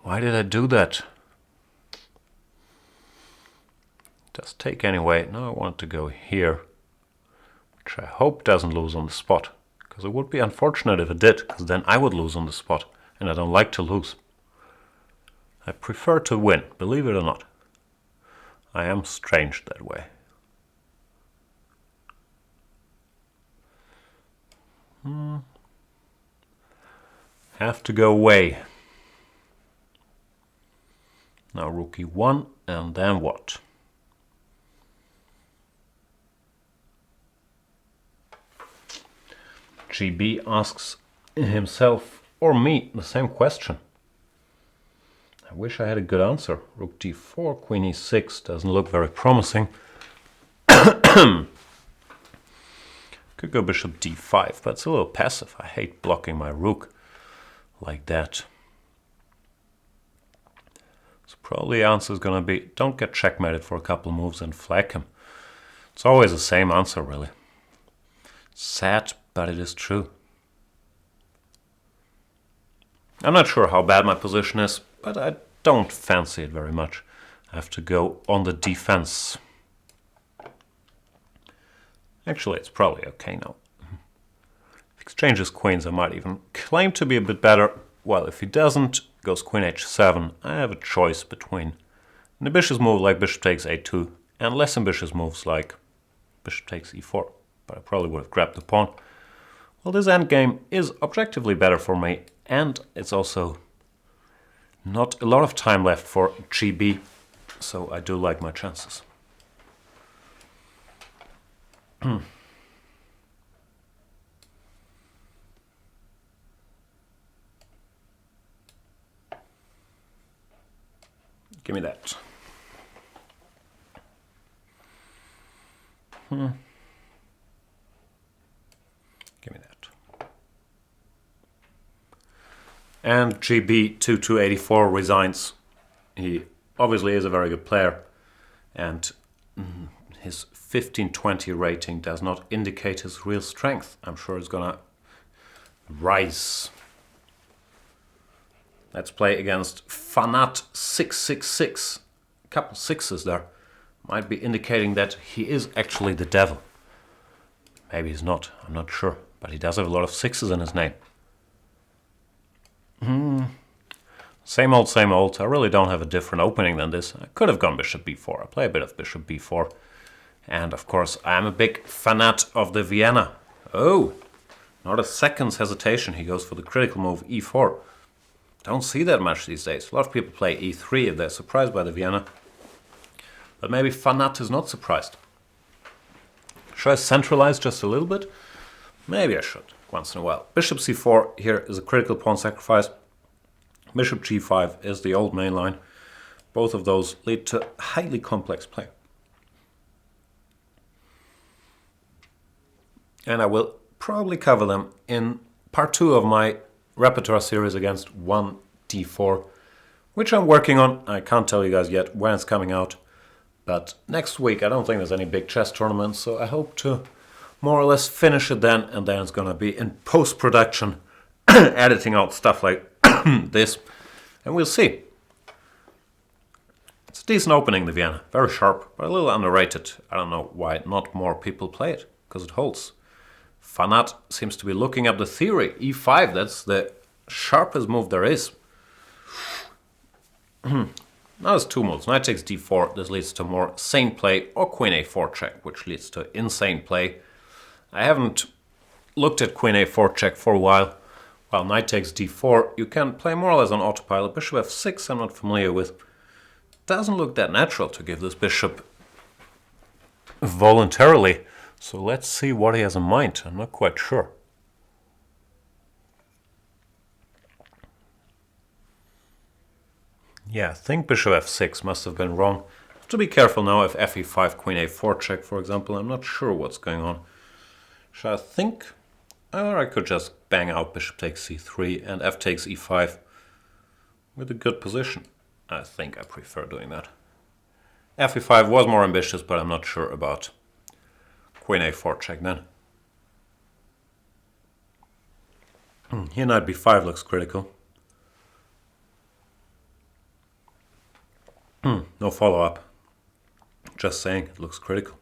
Why did I do that? Just take anyway. Now I want to go here, which I hope doesn't lose on the spot. Because it would be unfortunate if it did, because then I would lose on the spot, and I don't like to lose. I prefer to win, believe it or not. I am strange that way. Have to go away. Now rook e1, and then what? GB asks himself or me the same question. I wish I had a good answer. Rook d4, queen e6 doesn't look very promising. Could Could go bishop d5, but it's a little passive. I hate blocking my rook like that. So probably the answer is going to be, don't get checkmated for a couple moves and flag him. It's always the same answer, really. Sad, but it is true. I'm not sure how bad my position is, but I don't fancy it very much. I have to go on the defense. Actually, it's probably okay now. If he exchanges queens, I might even claim to be a bit better. Well, if he doesn't, goes queen h7, I have a choice between an ambitious move like bishop takes a2 and less ambitious moves like bishop takes e4. But I probably would have grabbed the pawn. Well, this endgame is objectively better for me, and it's also not a lot of time left for GB, so I do like my chances. Give me that. Give me that. And GB 2284 resigns. He obviously is a very good player, and his 1520 rating does not indicate his real strength. I'm sure it's gonna rise. Let's play against Fanat 666. A couple sixes there. Might be indicating that he is actually the devil. Maybe he's not, I'm not sure. But he does have a lot of sixes in his name. Same old, same old. I really don't have a different opening than this. I could have gone bishop b4. I play a bit of bishop b4. And of course, I am a big fanat of the Vienna. Oh, not a second's hesitation. He goes for the critical move e4. Don't see that much these days. A lot of people play e3 if they're surprised by the Vienna. But maybe Fanat is not surprised. Should I centralize just a little bit? Maybe I should, once in a while. Bishop c4 here is a critical pawn sacrifice. Bishop g5 is the old main line. Both of those lead to highly complex play. And I will probably cover them in part 2 of my repertoire series against 1d4, which I'm working on. I can't tell you guys yet when it's coming out. But next week I don't think there's any big chess tournaments, so I hope to more or less finish it then, and then it's going to be in post-production, editing out stuff like this, and we'll see. It's a decent opening, the Vienna. Very sharp, but a little underrated. I don't know why not more people play it, because it holds. Fanat seems to be looking up the theory. e5, that's the sharpest move there is. Now there's two moves. Knight takes d4. This leads to more sane play, or queen a4 check, which leads to insane play. I haven't looked at queen a4 check for a while. While knight takes d4, you can play more or less on autopilot. Bishop f6 I'm not familiar with. Doesn't look that natural to give this bishop voluntarily. So let's see what he has in mind. I'm not quite sure. Yeah, I think bishop f6 must have been wrong. Have to be careful now if fe5, queen a4 check, for example. I'm not sure what's going on. Should I think? Or I could just bang out bishop takes c3 and f takes e5 with a good position. I think I prefer doing that. fe5 was more ambitious, but I'm not sure about queen a4 check then. Here knight b5 looks critical. No follow-up. Just saying, it looks critical.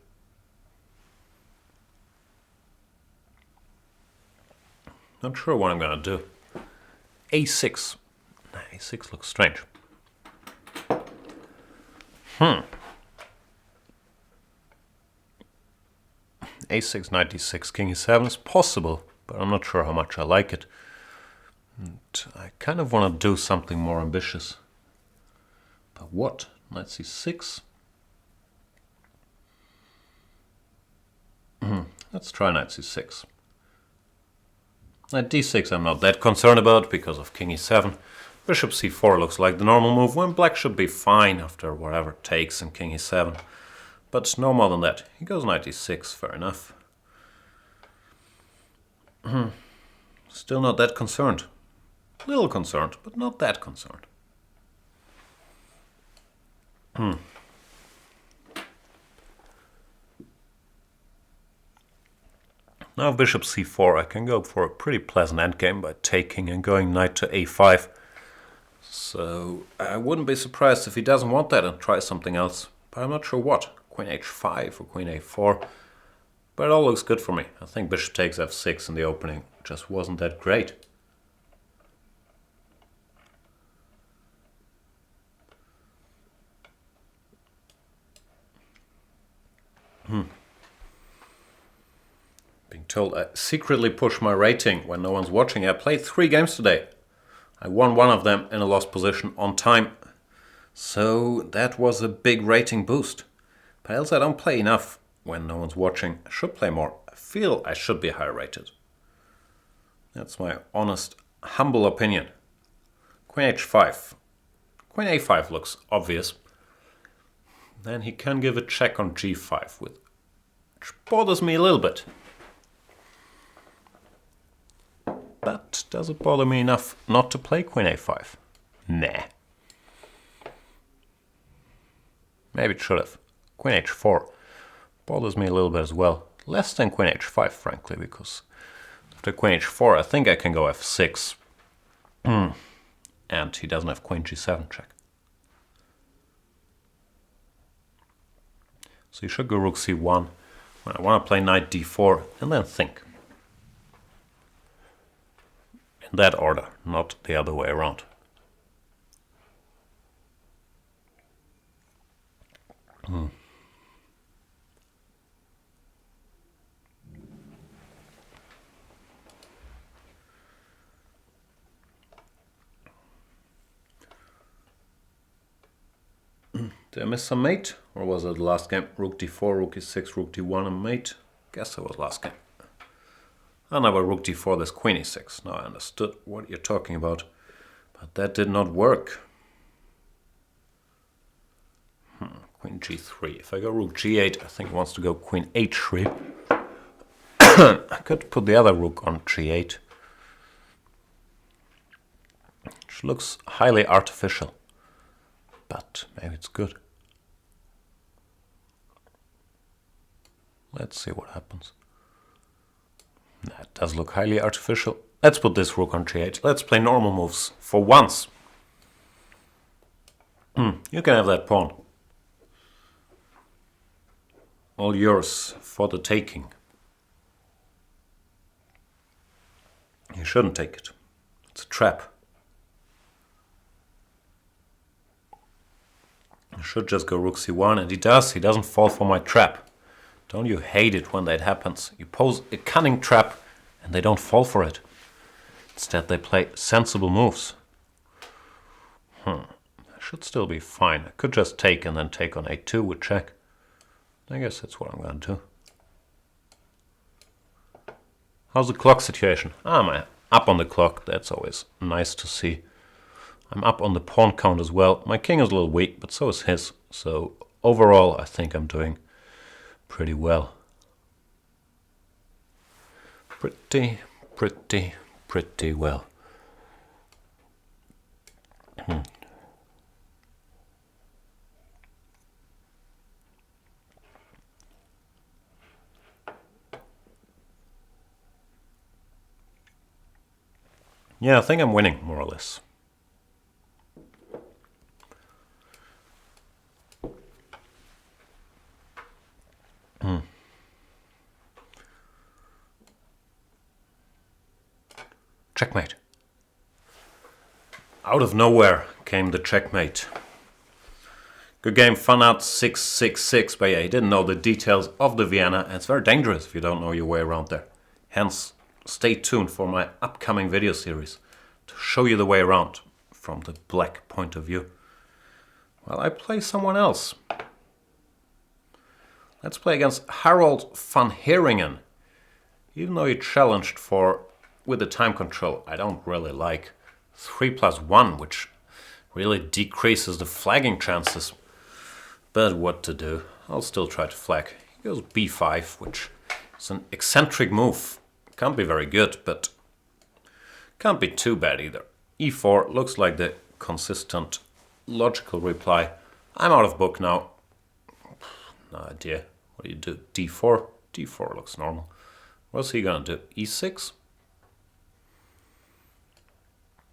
Not sure what I'm going to do. a6. a6 looks strange. a6, knight d6, king e7 is possible, but I'm not sure how much I like it. And I kind of want to do something more ambitious. But what? Knight c6? Let's try knight c6. Knight d6 I'm not that concerned about because of king e7. Bishop c4 looks like the normal move when black should be fine after whatever takes and king e7. But no more than that. He goes knight e6, fair enough. Still not that concerned. A little concerned, but not that concerned. Now bishop c4, I can go for a pretty pleasant endgame by taking and going knight to a5. So I wouldn't be surprised if he doesn't want that and tries something else. But I'm not sure what. Queen h5 or queen a4. But it all looks good for me. I think bishop takes f6 in the opening just wasn't that great. Being told I secretly push my rating when no one's watching. I played 3 games today. I won one of them in a lost position on time. So that was a big rating boost. But else I don't play enough when no one's watching. I should play more. I feel I should be higher rated. That's my honest, humble opinion. Queen h5. Queen a5 looks obvious. Then he can give a check on g5, which bothers me a little bit. But does it bother me enough not to play queen a5? Nah. Maybe it should have. Queen h4 bothers me a little bit as well. Less than queen h5, frankly, because after queen h4 I think I can go f6. And he doesn't have queen g7 check. So you should go rook c1 when I want to play knight d4 and then think. In that order, not the other way around. Did I miss some mate? Or was it the last game? Rook d4, rook e6, rook d1 and mate? Guess it was last game. And now rook d4, there's queen e6. Now I understood what you're talking about. But that did not work. Queen g3. If I go rook g8, I think he wants to go queen h3. I could put the other rook on g8. Which looks highly artificial. But maybe it's good. Let's see what happens. That does look highly artificial. Let's put this rook on g8. Let's play normal moves for once. You can have that pawn. All yours for the taking. You shouldn't take it. It's a trap. I should just go rook c1, and he does. He doesn't fall for my trap. Don't you hate it when that happens? You pose a cunning trap, and they don't fall for it. Instead, they play sensible moves. I should still be fine. I could just take and then take on a2 with check. I guess that's what I'm going to do. How's the clock situation? I'm up on the clock. That's always nice to see. I'm up on the pawn count as well. My king is a little weak, but so is his. So overall, I think I'm doing pretty well. Pretty well. Yeah, I think I'm winning, more or less. Checkmate. Out of nowhere came the checkmate. Good game, fun out 6-6-6, but yeah, he didn't know the details of the Vienna, and it's very dangerous if you don't know your way around there. Hence, stay tuned for my upcoming video series to show you the way around from the black point of view. Well, I play someone else. Let's play against Harold van Heringen. Even though he challenged for with the time control, I don't really like 3+1, which really decreases the flagging chances. But what to do? I'll still try to flag. He goes b5, which is an eccentric move, Can't be very good, but can't be too bad either. e4 looks like the consistent, logical reply. I'm out of book now. No idea. What do you do? d4? d4 looks normal. What's he gonna do? e6?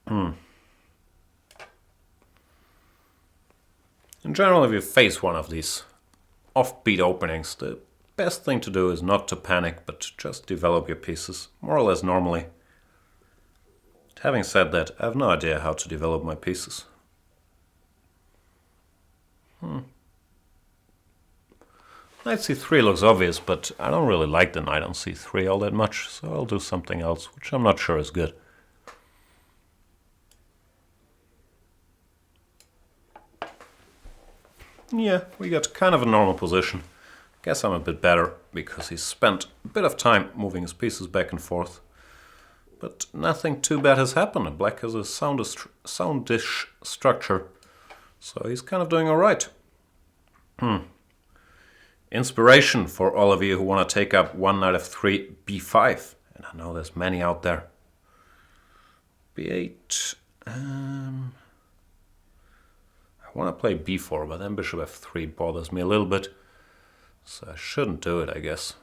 In general, if you face one of these offbeat openings, the best thing to do is not to panic, but just develop your pieces, more or less normally. But having said that, I have no idea how to develop my pieces. Knight c3 looks obvious, but I don't really like the knight on c3 all that much, so I'll do something else, which I'm not sure is good. Yeah, we got kind of a normal position. Guess I'm a bit better, because he's spent a bit of time moving his pieces back and forth. But nothing too bad has happened. Black has a soundish structure, so he's kind of doing alright. Inspiration for all of you who want to take up one knight f3, b5. And I know there's many out there. b8. I want to play b4, but then bishop f3 bothers me a little bit. So I shouldn't do it, I guess.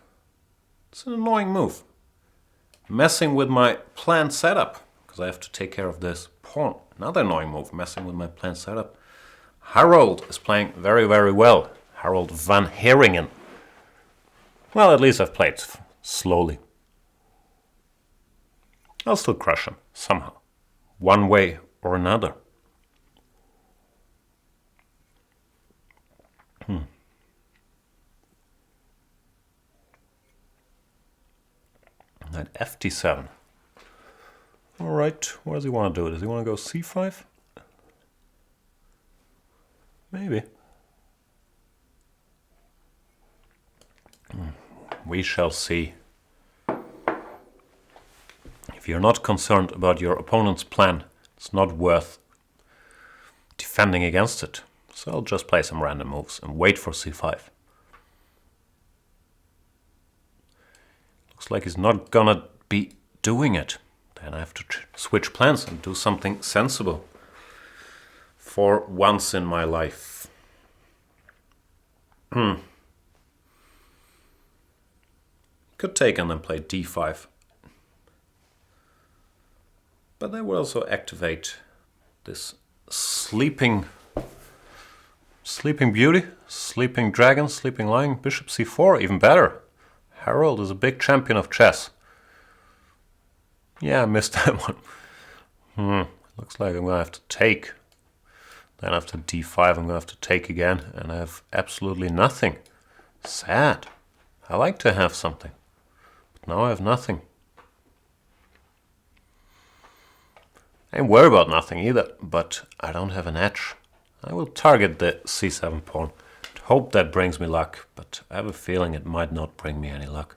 It's an annoying move. Messing with my planned setup, because I have to take care of this pawn. Another annoying move, messing with my planned setup. Harold is playing very, very well. Harold van Heringen. Well, at least I've played slowly. I'll still crush him, somehow. One way or another. Knight fd7. Alright, what does he want to do? Does he want to go c5? Maybe. We shall see. If you're not concerned about your opponent's plan, it's not worth defending against it. So I'll just play some random moves and wait for c5. Looks like he's not gonna be doing it. Then I have to switch plans and do something sensible. For once in my life. Could take and then play d5. But that will also activate this sleeping beauty, sleeping dragon, sleeping lion, bishop c4, even better. Harold is a big champion of chess. Yeah, I missed that one. Looks like I'm gonna have to take. Then after d5 I'm gonna have to take again, and I have absolutely nothing. Sad. I like to have something. But now I have nothing. I ain't worried about nothing either, but I don't have an edge. I will target the c7 pawn. Hope that brings me luck, but I have a feeling it might not bring me any luck.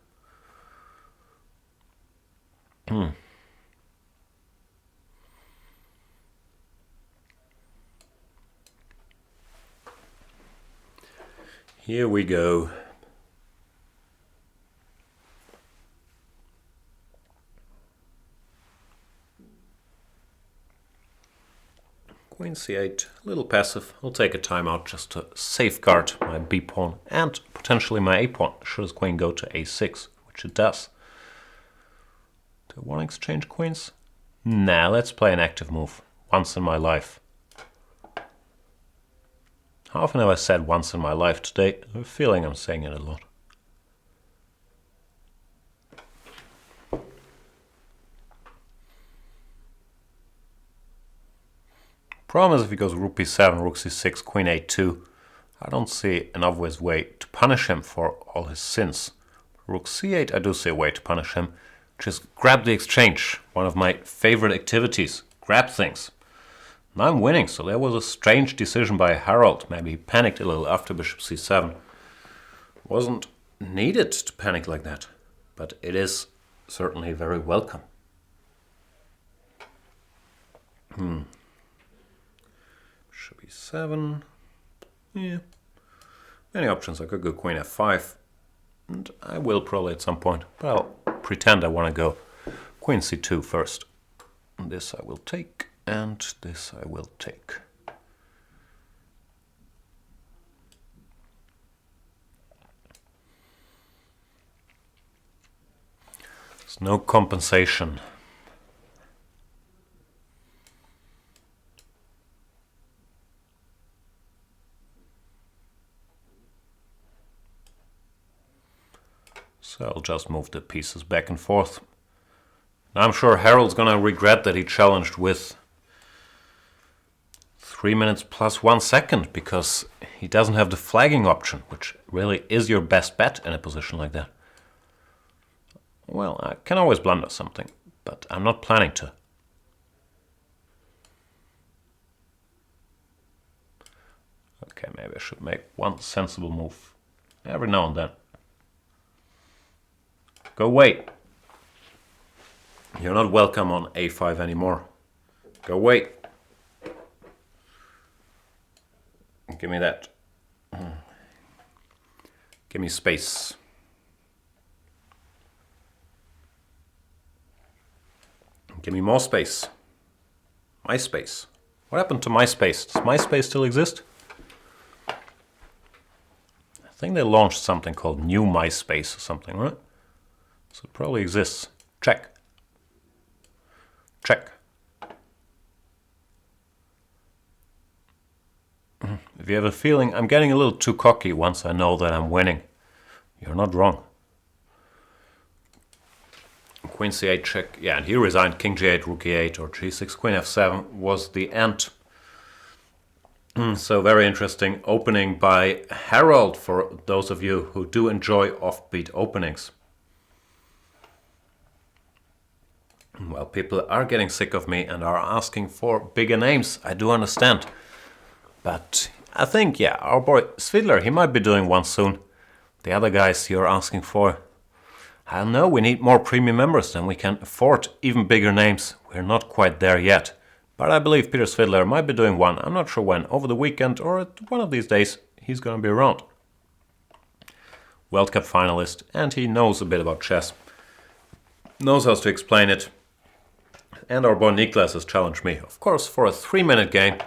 Here we go. Queen c8, a little passive. I'll take a timeout just to safeguard my b pawn and potentially my a pawn. Should his queen go to a6, which it does. Do I want to exchange queens? Nah, let's play an active move. Once in my life. How often have I said once in my life today? I have a feeling I'm saying it a lot. Problem is if he goes rook b7, rook c6, queen a2, I don't see an obvious way to punish him for all his sins. Rook c8, I do see a way to punish him. Just grab the exchange, one of my favorite activities. Grab things. Now I'm winning, so there was a strange decision by Harold. Maybe he panicked a little after bishop c7. Wasn't needed to panic like that, but it is certainly very welcome. Bishop e7. Yeah. Many options. I could go queen f5. And I will probably at some point. But I'll pretend I want to go queen c2 first. This I will take, and this I will take. There's no compensation. So I'll just move the pieces back and forth. Now I'm sure Harold's gonna regret that he challenged with 3 minutes plus 1 second, because he doesn't have the flagging option, which really is your best bet in a position like that. Well, I can always blunder something, but I'm not planning to. Okay, maybe I should make one sensible move every now and then. Go away. You're not welcome on a5 anymore. Go away. Give me that. Give me space. Give me more space. My space. What happened to MySpace? Does MySpace still exist? I think they launched something called New MySpace or something, right? So it probably exists. Check. Check. If you have a feeling I'm getting a little too cocky once I know that I'm winning, you're not wrong. Queen c8 check. Yeah, and he resigned. King g8, rook e8, or g6, queen f7 was the end. So very interesting opening by Harold for those of you who do enjoy offbeat openings. Well, people are getting sick of me and are asking for bigger names. I do understand. But I think, yeah, our boy Svidler, he might be doing one soon. The other guys you're asking for, I don't know, we need more premium members and we can afford even bigger names. We're not quite there yet. But I believe Peter Svidler might be doing one. I'm not sure when, over the weekend or at one of these days, he's going to be around. World Cup finalist, and he knows a bit about chess. Knows how to explain it. And our boy Niklas has challenged me, of course, for a 3-minute game.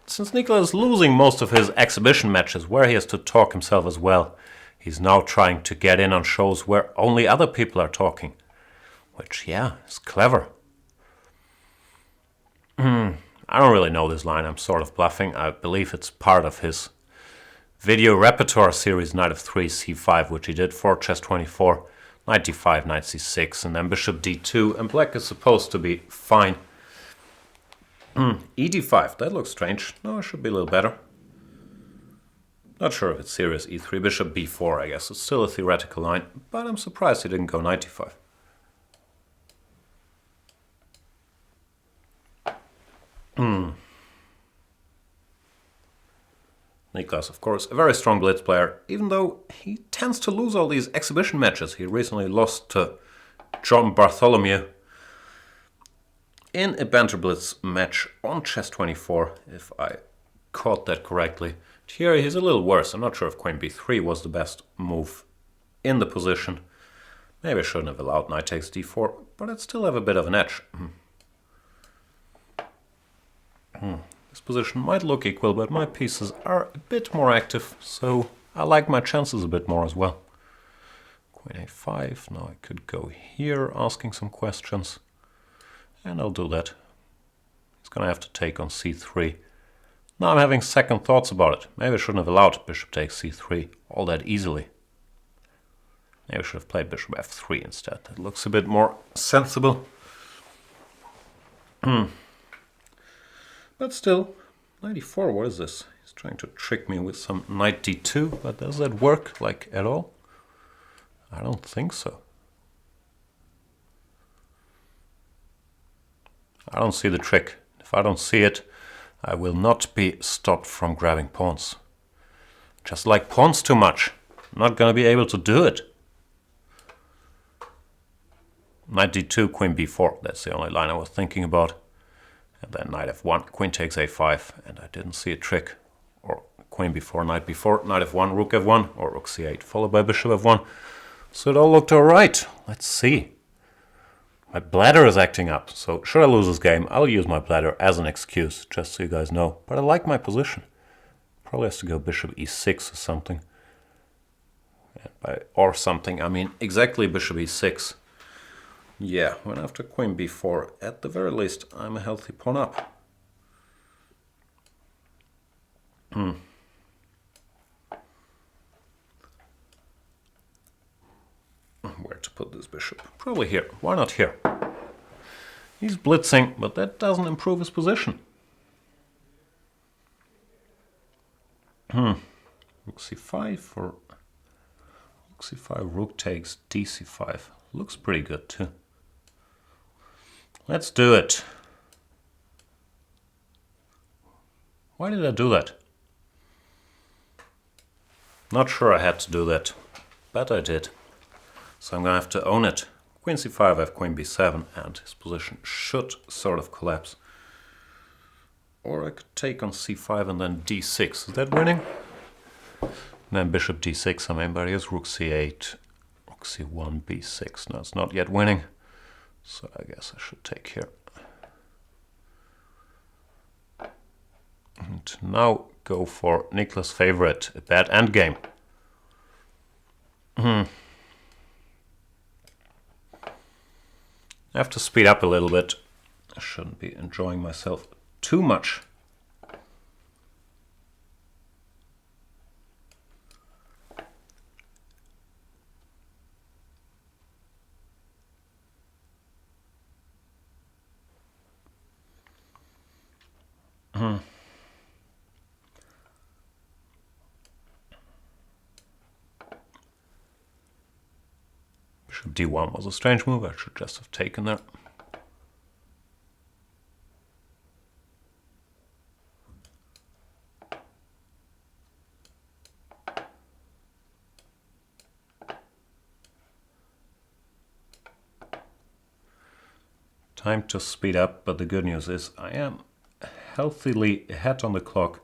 Since Niklas is losing most of his exhibition matches where he has to talk himself as well, he's now trying to get in on shows where only other people are talking. Which, yeah, is clever. I don't really know this line, I'm sort of bluffing. I believe it's part of his video repertoire series Knight of 3, c5, which he did for Chess24. Knight d5, knight c6, and then bishop d2, and black is supposed to be fine. E d5, that looks strange. No, it should be a little better. Not sure if it's serious. E3, bishop b4, I guess. It's still a theoretical line, but I'm surprised he didn't go knight d5. Niklas, of course, a very strong blitz player, even though he tends to lose all these exhibition matches. He recently lost to John Bartholomew in a Banter Blitz match on Chess24, if I caught that correctly. Here he's a little worse. I'm not sure if queen b3 was the best move in the position. Maybe I shouldn't have allowed knight takes d4, but I'd still have a bit of an edge. This position might look equal, but my pieces are a bit more active, so I like my chances a bit more as well. Queen a5, now I could go here asking some questions, and I'll do that. He's gonna have to take on c3. Now I'm having second thoughts about it. Maybe I shouldn't have allowed bishop takes c3 all that easily. Maybe I should have played bishop f3 instead. That looks a bit more sensible. But still, knight e4, what is this? He's trying to trick me with some knight d2, but does that work, like, at all? I don't think so. I don't see the trick. If I don't see it, I will not be stopped from grabbing pawns. Just like pawns too much. I'm not going to be able to do it. Knight d2, queen b4, that's the only line I was thinking about. And then knight f1, queen takes a5, and I didn't see a trick. Or queen b4, knight f1, rook f1, or rook c8, followed by bishop f1. So it all looked alright. Let's see. My bladder is acting up, so should I lose this game, I'll use my bladder as an excuse, just so you guys know. But I like my position. Probably has to go bishop e6 or something. Or something, I mean exactly bishop e6. Yeah, when after queen b4, at the very least, I'm a healthy pawn up. Where to put this bishop? Probably here. Why not here? He's blitzing, but that doesn't improve his position. Rook c5 or rook c5, rook takes dc5. Looks pretty good too. Let's do it. Why did I do that? Not sure I had to do that, but I did. So I'm gonna have to own it. Queen c5, I have queen b7, and his position should sort of collapse. Or I could take on c5 and then d6. Is that winning? And then bishop d6, I mean, but here's rook c8, rook c1, b6. No, it's not yet winning. So I guess I should take here. And now go for Nikla's favorite, a bad endgame. I have to speed up a little bit. I shouldn't be enjoying myself too much. Bishop d1 was a strange move. I should just have taken that. Time to speed up, but the good news is I am healthily ahead on the clock.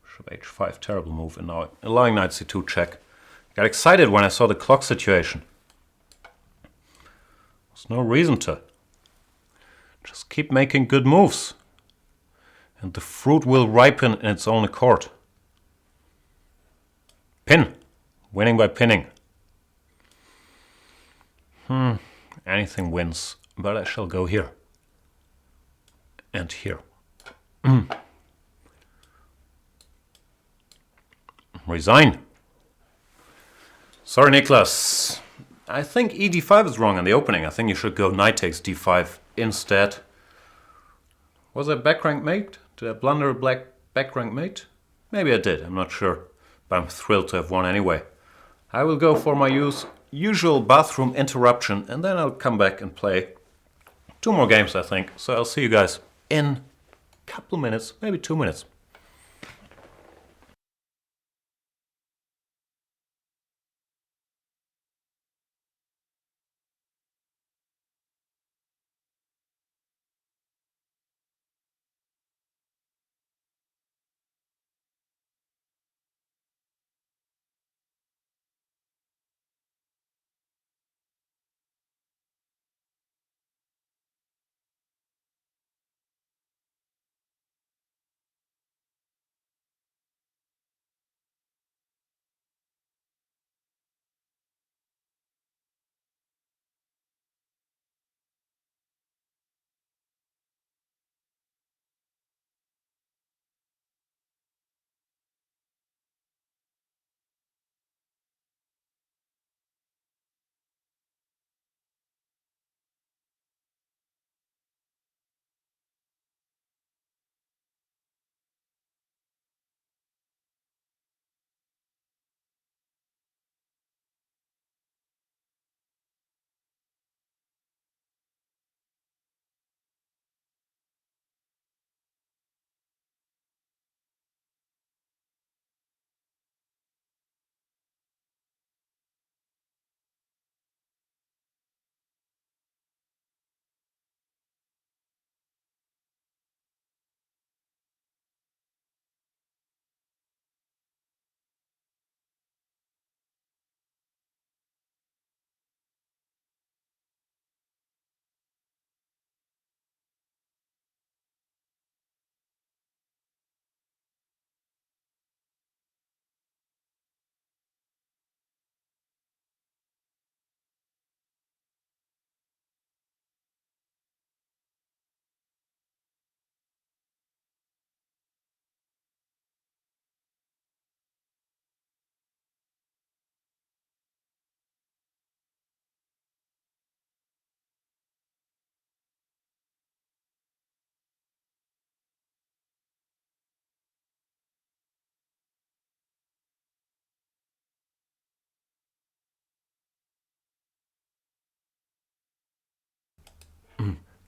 Bishop h5, terrible move, and now allowing knight c2 check. Got excited when I saw the clock situation. There's no reason to. Just keep making good moves. And the fruit will ripen in its own accord. Pin. Winning by pinning. Anything wins, but I shall go here. And here. Resign. Sorry, Niklas. I think e5 is wrong in the opening. I think you should go knight takes d5 instead. Was I back rank mate? Did I blunder a back rank mate? Maybe I did, I'm not sure. But I'm thrilled to have won anyway. I will go for my usual bathroom interruption and then I'll come back and play 2 more games, I think. So I'll see you guys in a couple minutes, maybe 2 minutes.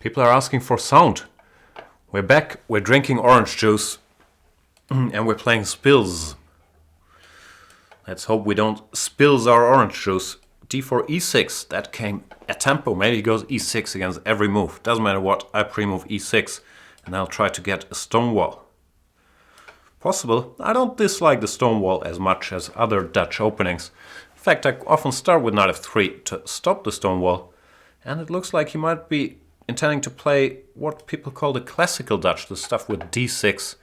People are asking for sound. We're back, we're drinking orange juice, and we're playing spills. Let's hope we don't spills our orange juice. D4 E6, that came at tempo. Maybe he goes E6 against every move. Doesn't matter what, I pre-move E6, and I'll try to get a stone wall. Possible. I don't dislike the stone wall as much as other Dutch openings. In fact, I often start with knight f3 to stop the stone wall, and it looks like he might be intending to play what people call the classical Dutch, the stuff with D6,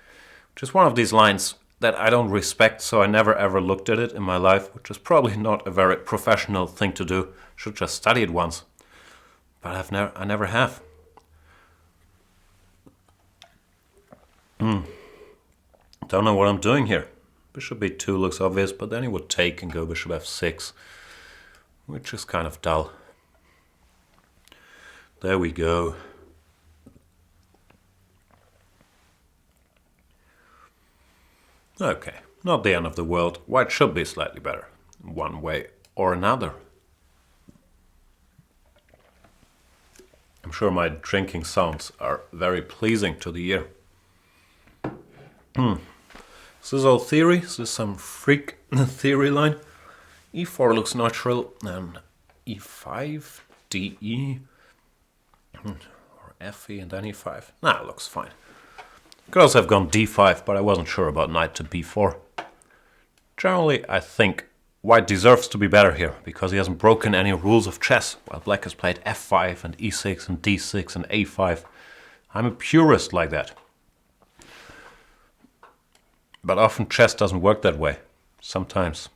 which is one of these lines that I don't respect, so I never ever looked at it in my life, which is probably not a very professional thing to do. Should just study it once. But I never have. Don't know what I'm doing here. Bishop b2 looks obvious, but then he would take and go bishop f6, which is kind of dull. There we go. Okay, not the end of the world. White should be slightly better, one way or another. I'm sure my drinking sounds are very pleasing to the ear. This is all theory. This is some freak theory line. E4 looks natural, and E5, DE, or FE, and then E5. Nah, it looks fine. Could also have gone D5, but I wasn't sure about knight to B4. Generally, I think white deserves to be better here, because he hasn't broken any rules of chess, while black has played F5 and E6 and D6 and A5. I'm a purist like that. But often chess doesn't work that way. Sometimes.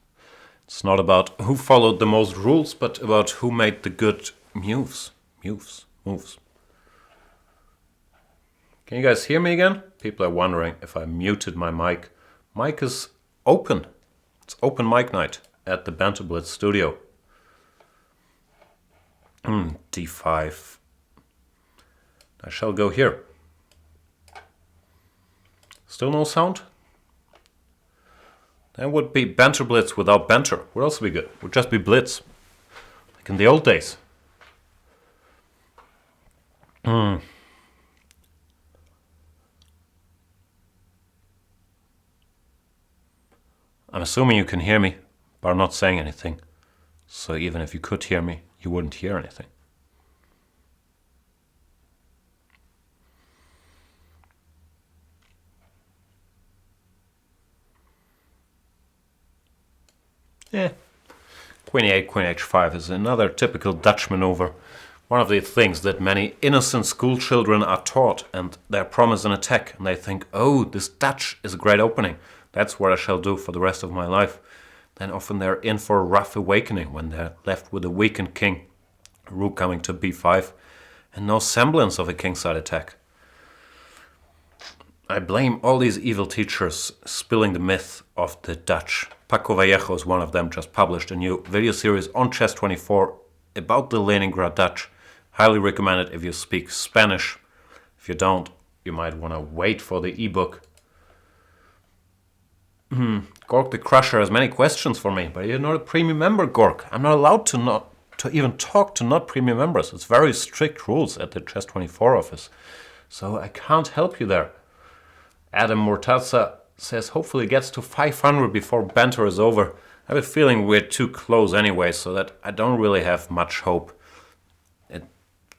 It's not about who followed the most rules, but about who made the good moves. Moves. Can you guys hear me again? People are wondering if I muted my mic. Mic is open. It's open mic night at the Banter Blitz studio. D5. I shall go here. Still no sound? That would be Banter Blitz without banter. Would also be good. Would just be Blitz. Like in the old days. I'm assuming you can hear me, but I'm not saying anything. So even if you could hear me, you wouldn't hear anything. Yeah. Queen e8, Queen h5 is another typical Dutch maneuver. One of the things that many innocent school children are taught, and they're promised an attack, and they think, oh, this Dutch is a great opening. That's what I shall do for the rest of my life. Then often they're in for a rough awakening when they're left with a weakened king, rook coming to b5, and no semblance of a kingside attack. I blame all these evil teachers spilling the myth of the Dutch. Paco Vallejo is one of them, just published a new video series on Chess24 about the Leningrad Dutch. Highly recommend it if you speak Spanish. If you don't, you might want to wait for the ebook. Gork the Crusher has many questions for me, but you're not a premium member, Gork. I'm not allowed to even talk to not premium members. It's very strict rules at the Chess24 office. So I can't help you there. Adam Mur says hopefully gets to 500 before banter is over. I have a feeling we're too close anyway, so that I don't really have much hope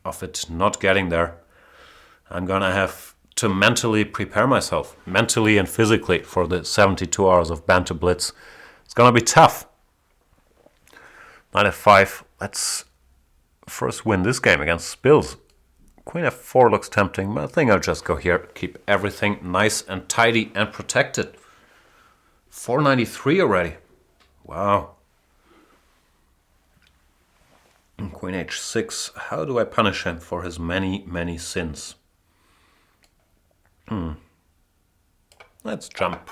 of it not getting there. I'm gonna have to mentally prepare myself, mentally and physically, for the 72 hours of Banter Blitz. It's gonna be tough. Knight f5, let's first win this game against Spills. Queen f4 looks tempting, but I think I'll just go here, keep everything nice and tidy and protected. 493 already. Wow. And Queen h6, how do I punish him for his many, many sins? Let's jump.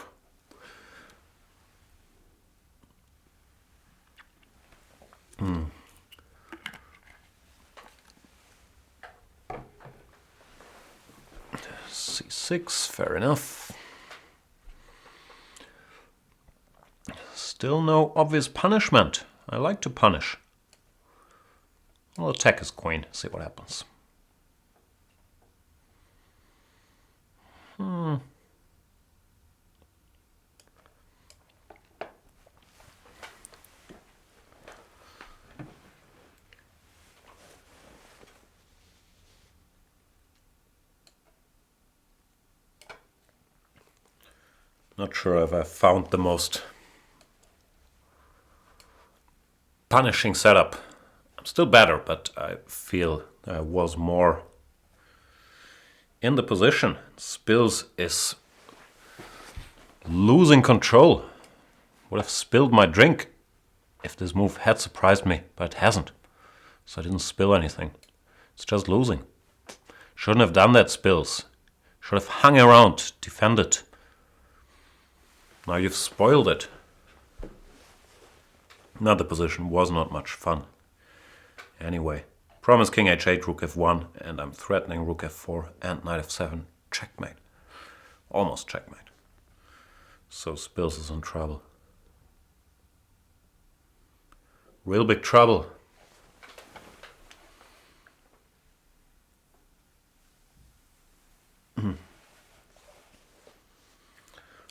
C6, fair enough. Still no obvious punishment. I like to punish. I'll attack his queen, see what happens. Not sure if I found the most punishing setup. I'm still better, but I feel I was more in the position. Spills is losing control. Would have spilled my drink if this move had surprised me, but it hasn't. So I didn't spill anything. It's just losing. Shouldn't have done that, Spills. Should have hung around, defended. Now you've spoiled it. Now the position was not much fun. Anyway, promise king h8, rook f1, and I'm threatening rook f4 and knight f7. Checkmate. Almost checkmate. So Spills is in trouble. Real big trouble.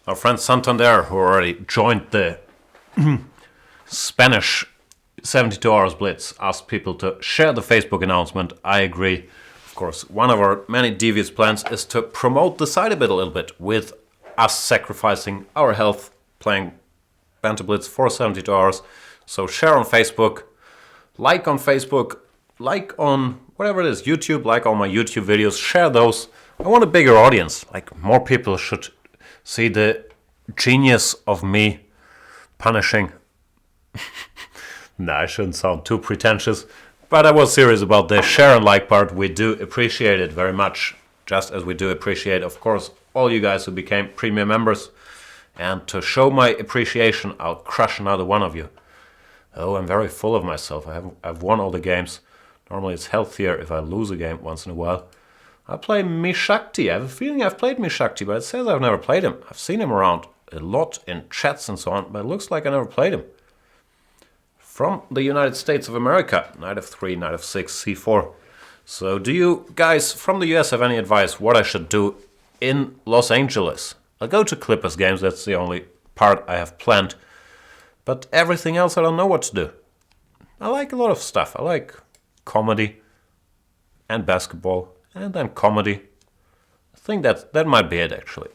Our friend Santandere, who already joined the Spanish 72 Hours Blitz, asked people to share the Facebook announcement. I agree. Of course, one of our many devious plans is to promote the side a little bit, with us sacrificing our health playing Banter Blitz for 72 hours. So share on Facebook, like on whatever it is, YouTube, like all my YouTube videos, share those. I want a bigger audience. Like, more people should see the genius of me punishing. Nah, I shouldn't sound too pretentious, but I was serious about the share and like part. We do appreciate it very much, just as we do appreciate, of course, all you guys who became premium members. And to show my appreciation, I'll crush another one of you. Oh, I'm very full of myself. I've won all the games. Normally it's healthier if I lose a game once in a while. I play Mishaki. I have a feeling I've played Mishaki, but it says I've never played him. I've seen him around a lot in chats and so on, but it looks like I never played him. From the United States of America. Knight f3, knight f6, c4. So do you guys from the US have any advice what I should do in Los Angeles? I'll go to Clippers games, that's the only part I have planned. But everything else I don't know what to do. I like a lot of stuff. I like comedy and basketball and then comedy. I think that might be it, actually.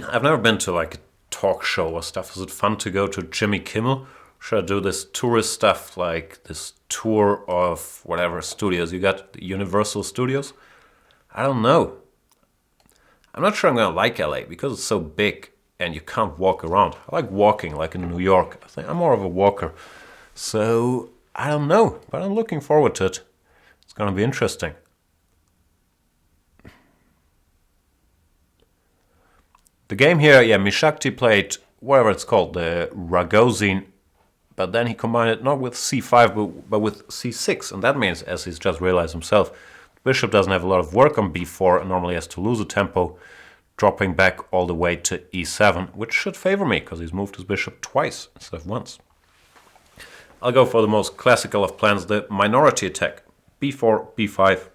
I've never been to like a talk show or stuff. Is it fun to go to Jimmy Kimmel? Should I do this tourist stuff, like this tour of whatever studios you got, the Universal Studios? I don't know. I'm not sure I'm going to like LA because it's so big and you can't walk around. I like walking, like in New York. I think I'm more of a walker. So, I don't know, but I'm looking forward to it. It's going to be interesting. The game here, yeah, Mishaki played whatever it's called, the Ragozin, but then he combined it not with c5 but with c6, and that means, as he's just realized himself, the bishop doesn't have a lot of work on b4 and normally has to lose a tempo, dropping back all the way to e7, which should favor me because he's moved his bishop twice instead of once. I'll go for the most classical of plans, the minority attack. b4, b5.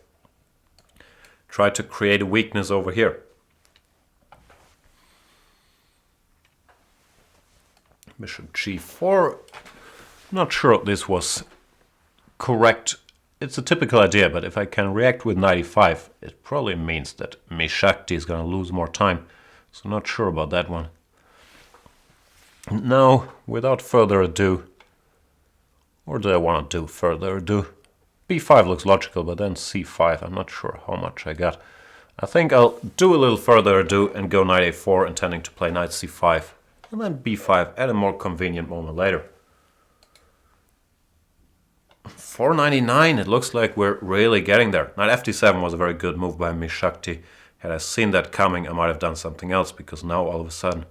Try to create a weakness over here. Bishop g4. Not sure if this was correct. It's a typical idea, but if I can react with knight e5, it probably means that Mishaki is going to lose more time. So not sure about that one. Now, without further ado, or do I want to do further ado? b5 looks logical, but then c5, I'm not sure how much I got. I think I'll do a little further ado and go knight a4, intending to play knight c5, and then b5 at a more convenient moment later. 499, it looks like we're really getting there. Knight fd7 was a very good move by Mishaki. Had I seen that coming, I might have done something else, because now all of a sudden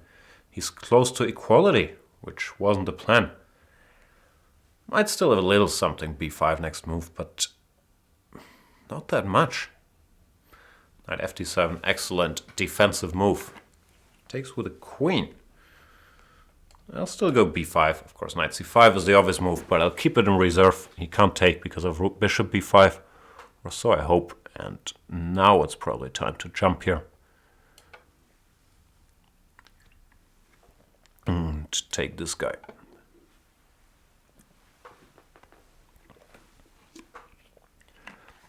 he's close to equality, which wasn't the plan. Might still have a little something b5 next move, but not that much. Knight fd7, excellent defensive move. Takes with a queen. I'll still go b5. Of course, knight c5 is the obvious move, but I'll keep it in reserve. He can't take because of bishop b5, or so I hope. And now it's probably time to jump here. And take this guy.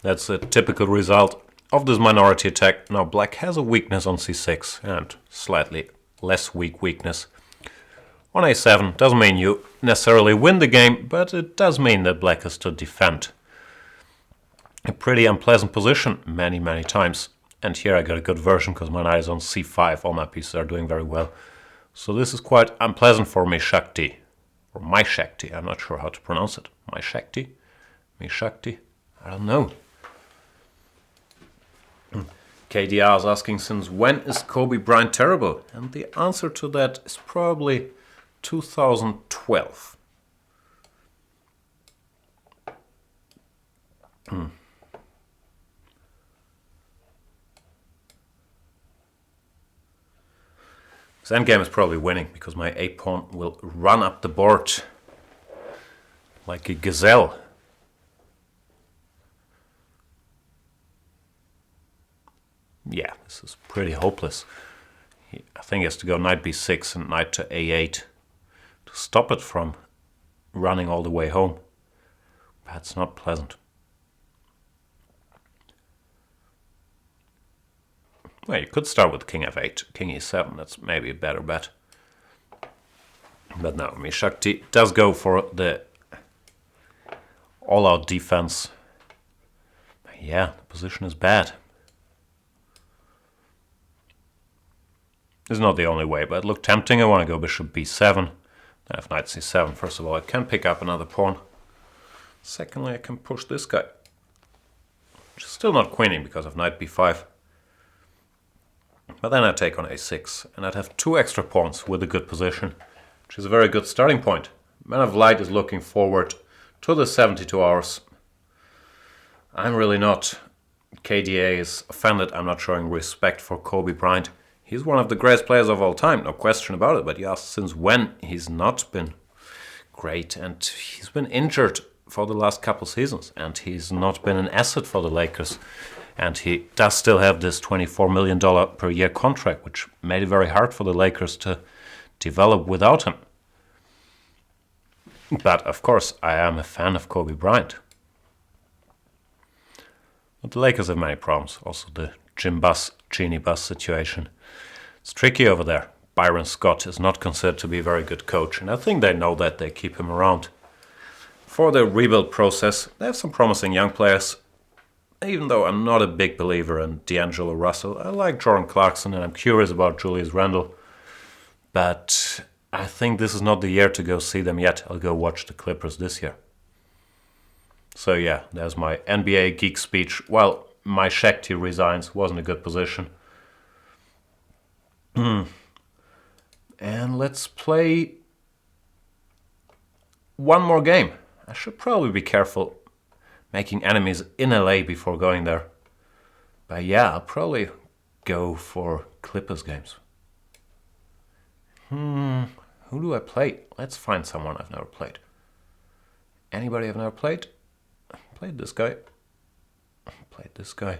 That's a typical result of this minority attack. Now black has a weakness on c6 and slightly less weak weakness on a7. Doesn't mean you necessarily win the game, but it does mean that black has to defend a pretty unpleasant position many times. And here I got a good version because my knight is on c5. All my pieces are doing very well. So this is quite unpleasant for Mishaki. Or Mishaki, I'm not sure how to pronounce it. Mishaki? Mishaki? I don't know. KDR is asking, since when is Kobe Bryant terrible? And the answer to that is probably 2012. This endgame is probably winning because my a-pawn will run up the board like a gazelle. Yeah, this is pretty hopeless. I think he has to go knight b6 and knight to a8 to stop it from running all the way home. That's not pleasant. Well, you could start with king f8, king e7, that's maybe a better bet. But no, Mishaki does go for the all-out defense. Yeah, the position is bad. This is not the only way, but it looked tempting. I want to go bishop b7. Then I have knight c7. First of all, I can pick up another pawn. Secondly, I can push this guy. Which is still not queening because of knight b5. But then I take on a6, and I'd have two extra pawns with a good position, which is a very good starting point. Man of Light is looking forward to the 72 hours. I'm really not. KDA is offended I'm not showing respect for Kobe Bryant. He's one of the greatest players of all time, no question about it, but you ask since when he's not been great, and he's been injured for the last couple seasons, and he's not been an asset for the Lakers. And he does still have this $24 million per year contract, which made it very hard for the Lakers to develop without him. But of course, I am a fan of Kobe Bryant. But the Lakers have many problems. Also the Jim Buss, Genie Buss situation. It's tricky over there. Byron Scott is not considered to be a very good coach, and I think they know that. They keep him around. For the rebuild process, they have some promising young players. Even though I'm not a big believer in D'Angelo Russell, I like Jordan Clarkson and I'm curious about Julius Randle. But I think this is not the year to go see them yet. I'll go watch the Clippers this year. So yeah, there's my NBA geek speech. Well, my Shakti resigns, wasn't a good position. And let's play one more game. I should probably be careful making enemies in LA before going there. But yeah, I'll probably go for Clippers games. Who do I play? Let's find someone I've never played. Anybody I've never played? Played this guy. Played this guy.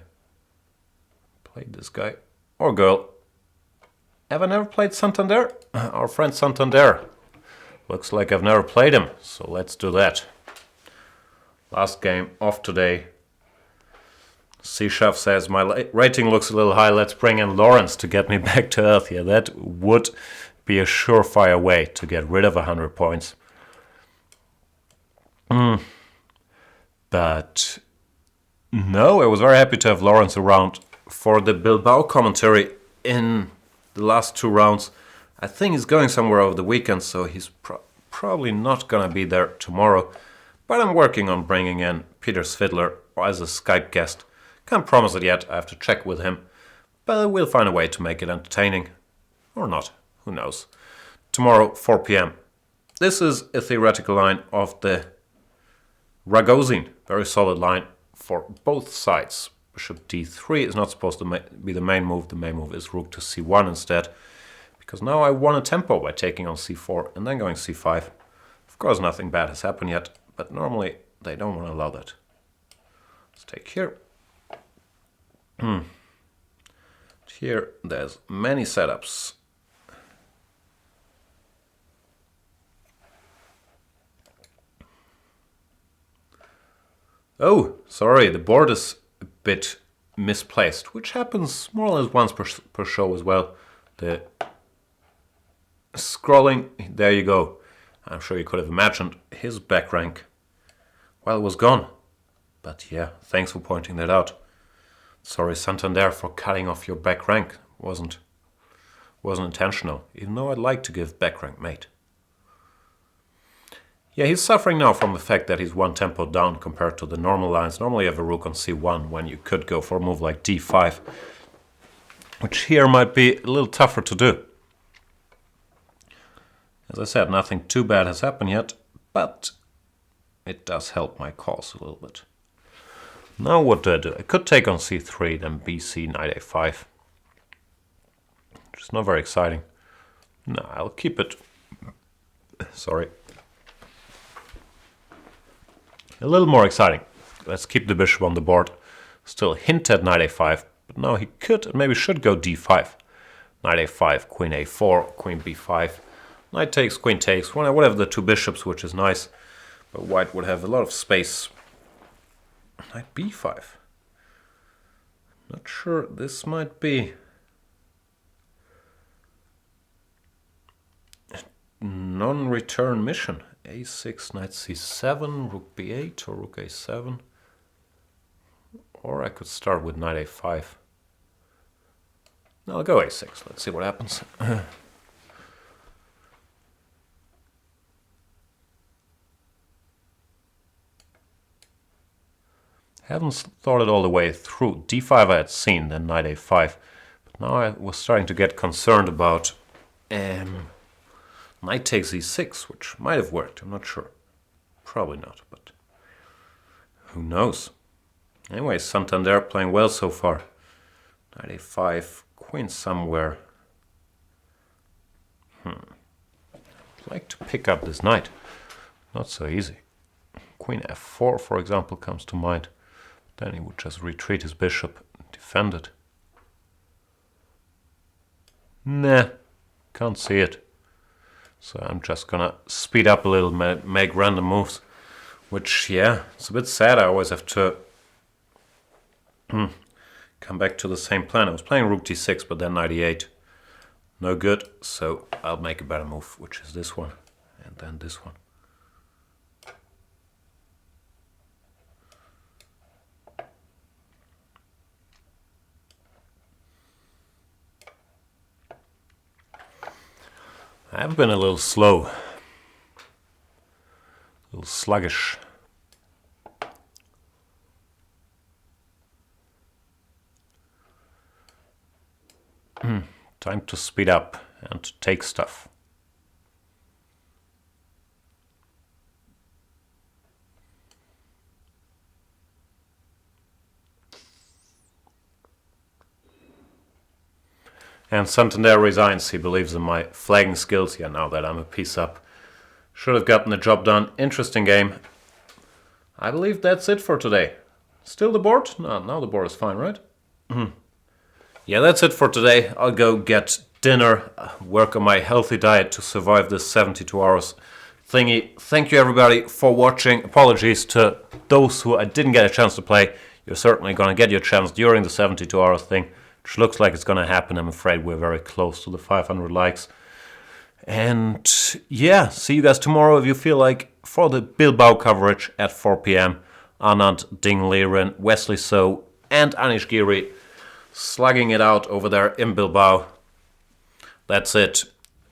Played this guy. Or girl. Have I never played Santandere? Our friend Santandere. Looks like I've never played him, so let's do that. Last game of today. C-Chef says, my rating looks a little high. Let's bring in Lawrence to get me back to earth. Yeah, that would be a surefire way to get rid of 100 points. But no, I was very happy to have Lawrence around for the Bilbao commentary in the last two rounds. I think he's going somewhere over the weekend, so he's probably not going to be there tomorrow. But I'm working on bringing in Peter Svidler as a Skype guest. Can't promise it yet, I have to check with him. But we'll find a way to make it entertaining. Or not, who knows. Tomorrow, 4 p.m. This is a theoretical line of the Ragozin. Very solid line for both sides. Bishop d3 is not supposed to be the main move. The main move is rook to c1 instead. Because now I won a tempo by taking on c4 and then going c5. Of course, nothing bad has happened yet. But normally, they don't want to allow that. Let's take here. Here, there's many setups. Oh, sorry, the board is a bit misplaced, which happens more or less once per show as well. The scrolling, there you go. I'm sure you could have imagined his back rank. Well, it was gone. But yeah, thanks for pointing that out. Sorry, Santandere, for cutting off your back rank. Wasn't intentional, even though I'd like to give back rank mate. Yeah, he's suffering now from the fact that he's one tempo down compared to the normal lines. Normally you have a rook on c1 when you could go for a move like d5, which here might be a little tougher to do. As I said, nothing too bad has happened yet, but it does help my cause a little bit. Now what do? I could take on c3, then bc, knight a5. Which is not very exciting. No, I'll keep it. Sorry. A little more exciting. Let's keep the bishop on the board. Still hint at knight a5, but now he could and maybe should go d5. Knight a5, queen a4, queen b5. Knight takes, queen takes, whatever the two bishops, which is nice. But white would have a lot of space. Knight b5. Not sure, this might be a non-return mission. a6, knight c7, rook b8 or rook a7. Or I could start with knight a5. No, I'll go a6, let's see what happens. Haven't thought it all the way through. d5 I had seen, then knight a5. But now I was starting to get concerned about knight takes e6, which might have worked, I'm not sure. Probably not, but who knows. Anyway, Santandere playing well so far. Knight a5, queen somewhere. I'd like to pick up this knight. Not so easy. Queen f4, for example, comes to mind. Then he would just retreat his bishop, defend it. Nah, can't see it. So I'm just gonna speed up a little, make random moves. Which, yeah, it's a bit sad. I always have to come back to the same plan. I was playing rook d6, but then knight e8. No good, so I'll make a better move, which is this one, and then this one. I've been a little slow, a little sluggish. Time to speed up and to take stuff. And Santandere resigns. He believes in my flagging skills. Yeah, now that I'm a piece up. Should have gotten the job done. Interesting game. I believe that's it for today. Still the board? No, now the board is fine, right? Yeah, that's it for today. I'll go get dinner, work on my healthy diet to survive this 72 hours thingy. Thank you everybody for watching. Apologies to those who I didn't get a chance to play. You're certainly going to get your chance during the 72 hours thing. Which looks like it's going to happen. I'm afraid we're very close to the 500 likes. And yeah, see you guys tomorrow if you feel like for the Bilbao coverage at 4 p.m. Anand, Ding Liren, Wesley So, and Anish Giri slugging it out over there in Bilbao. That's it.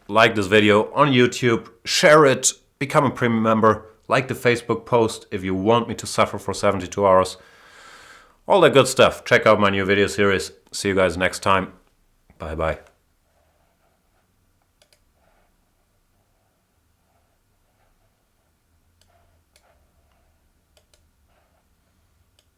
Like this video on YouTube, share it, become a premium member, like the Facebook post if you want me to suffer for 72 hours. All that good stuff. Check out my new video series. See you guys next time. Bye bye.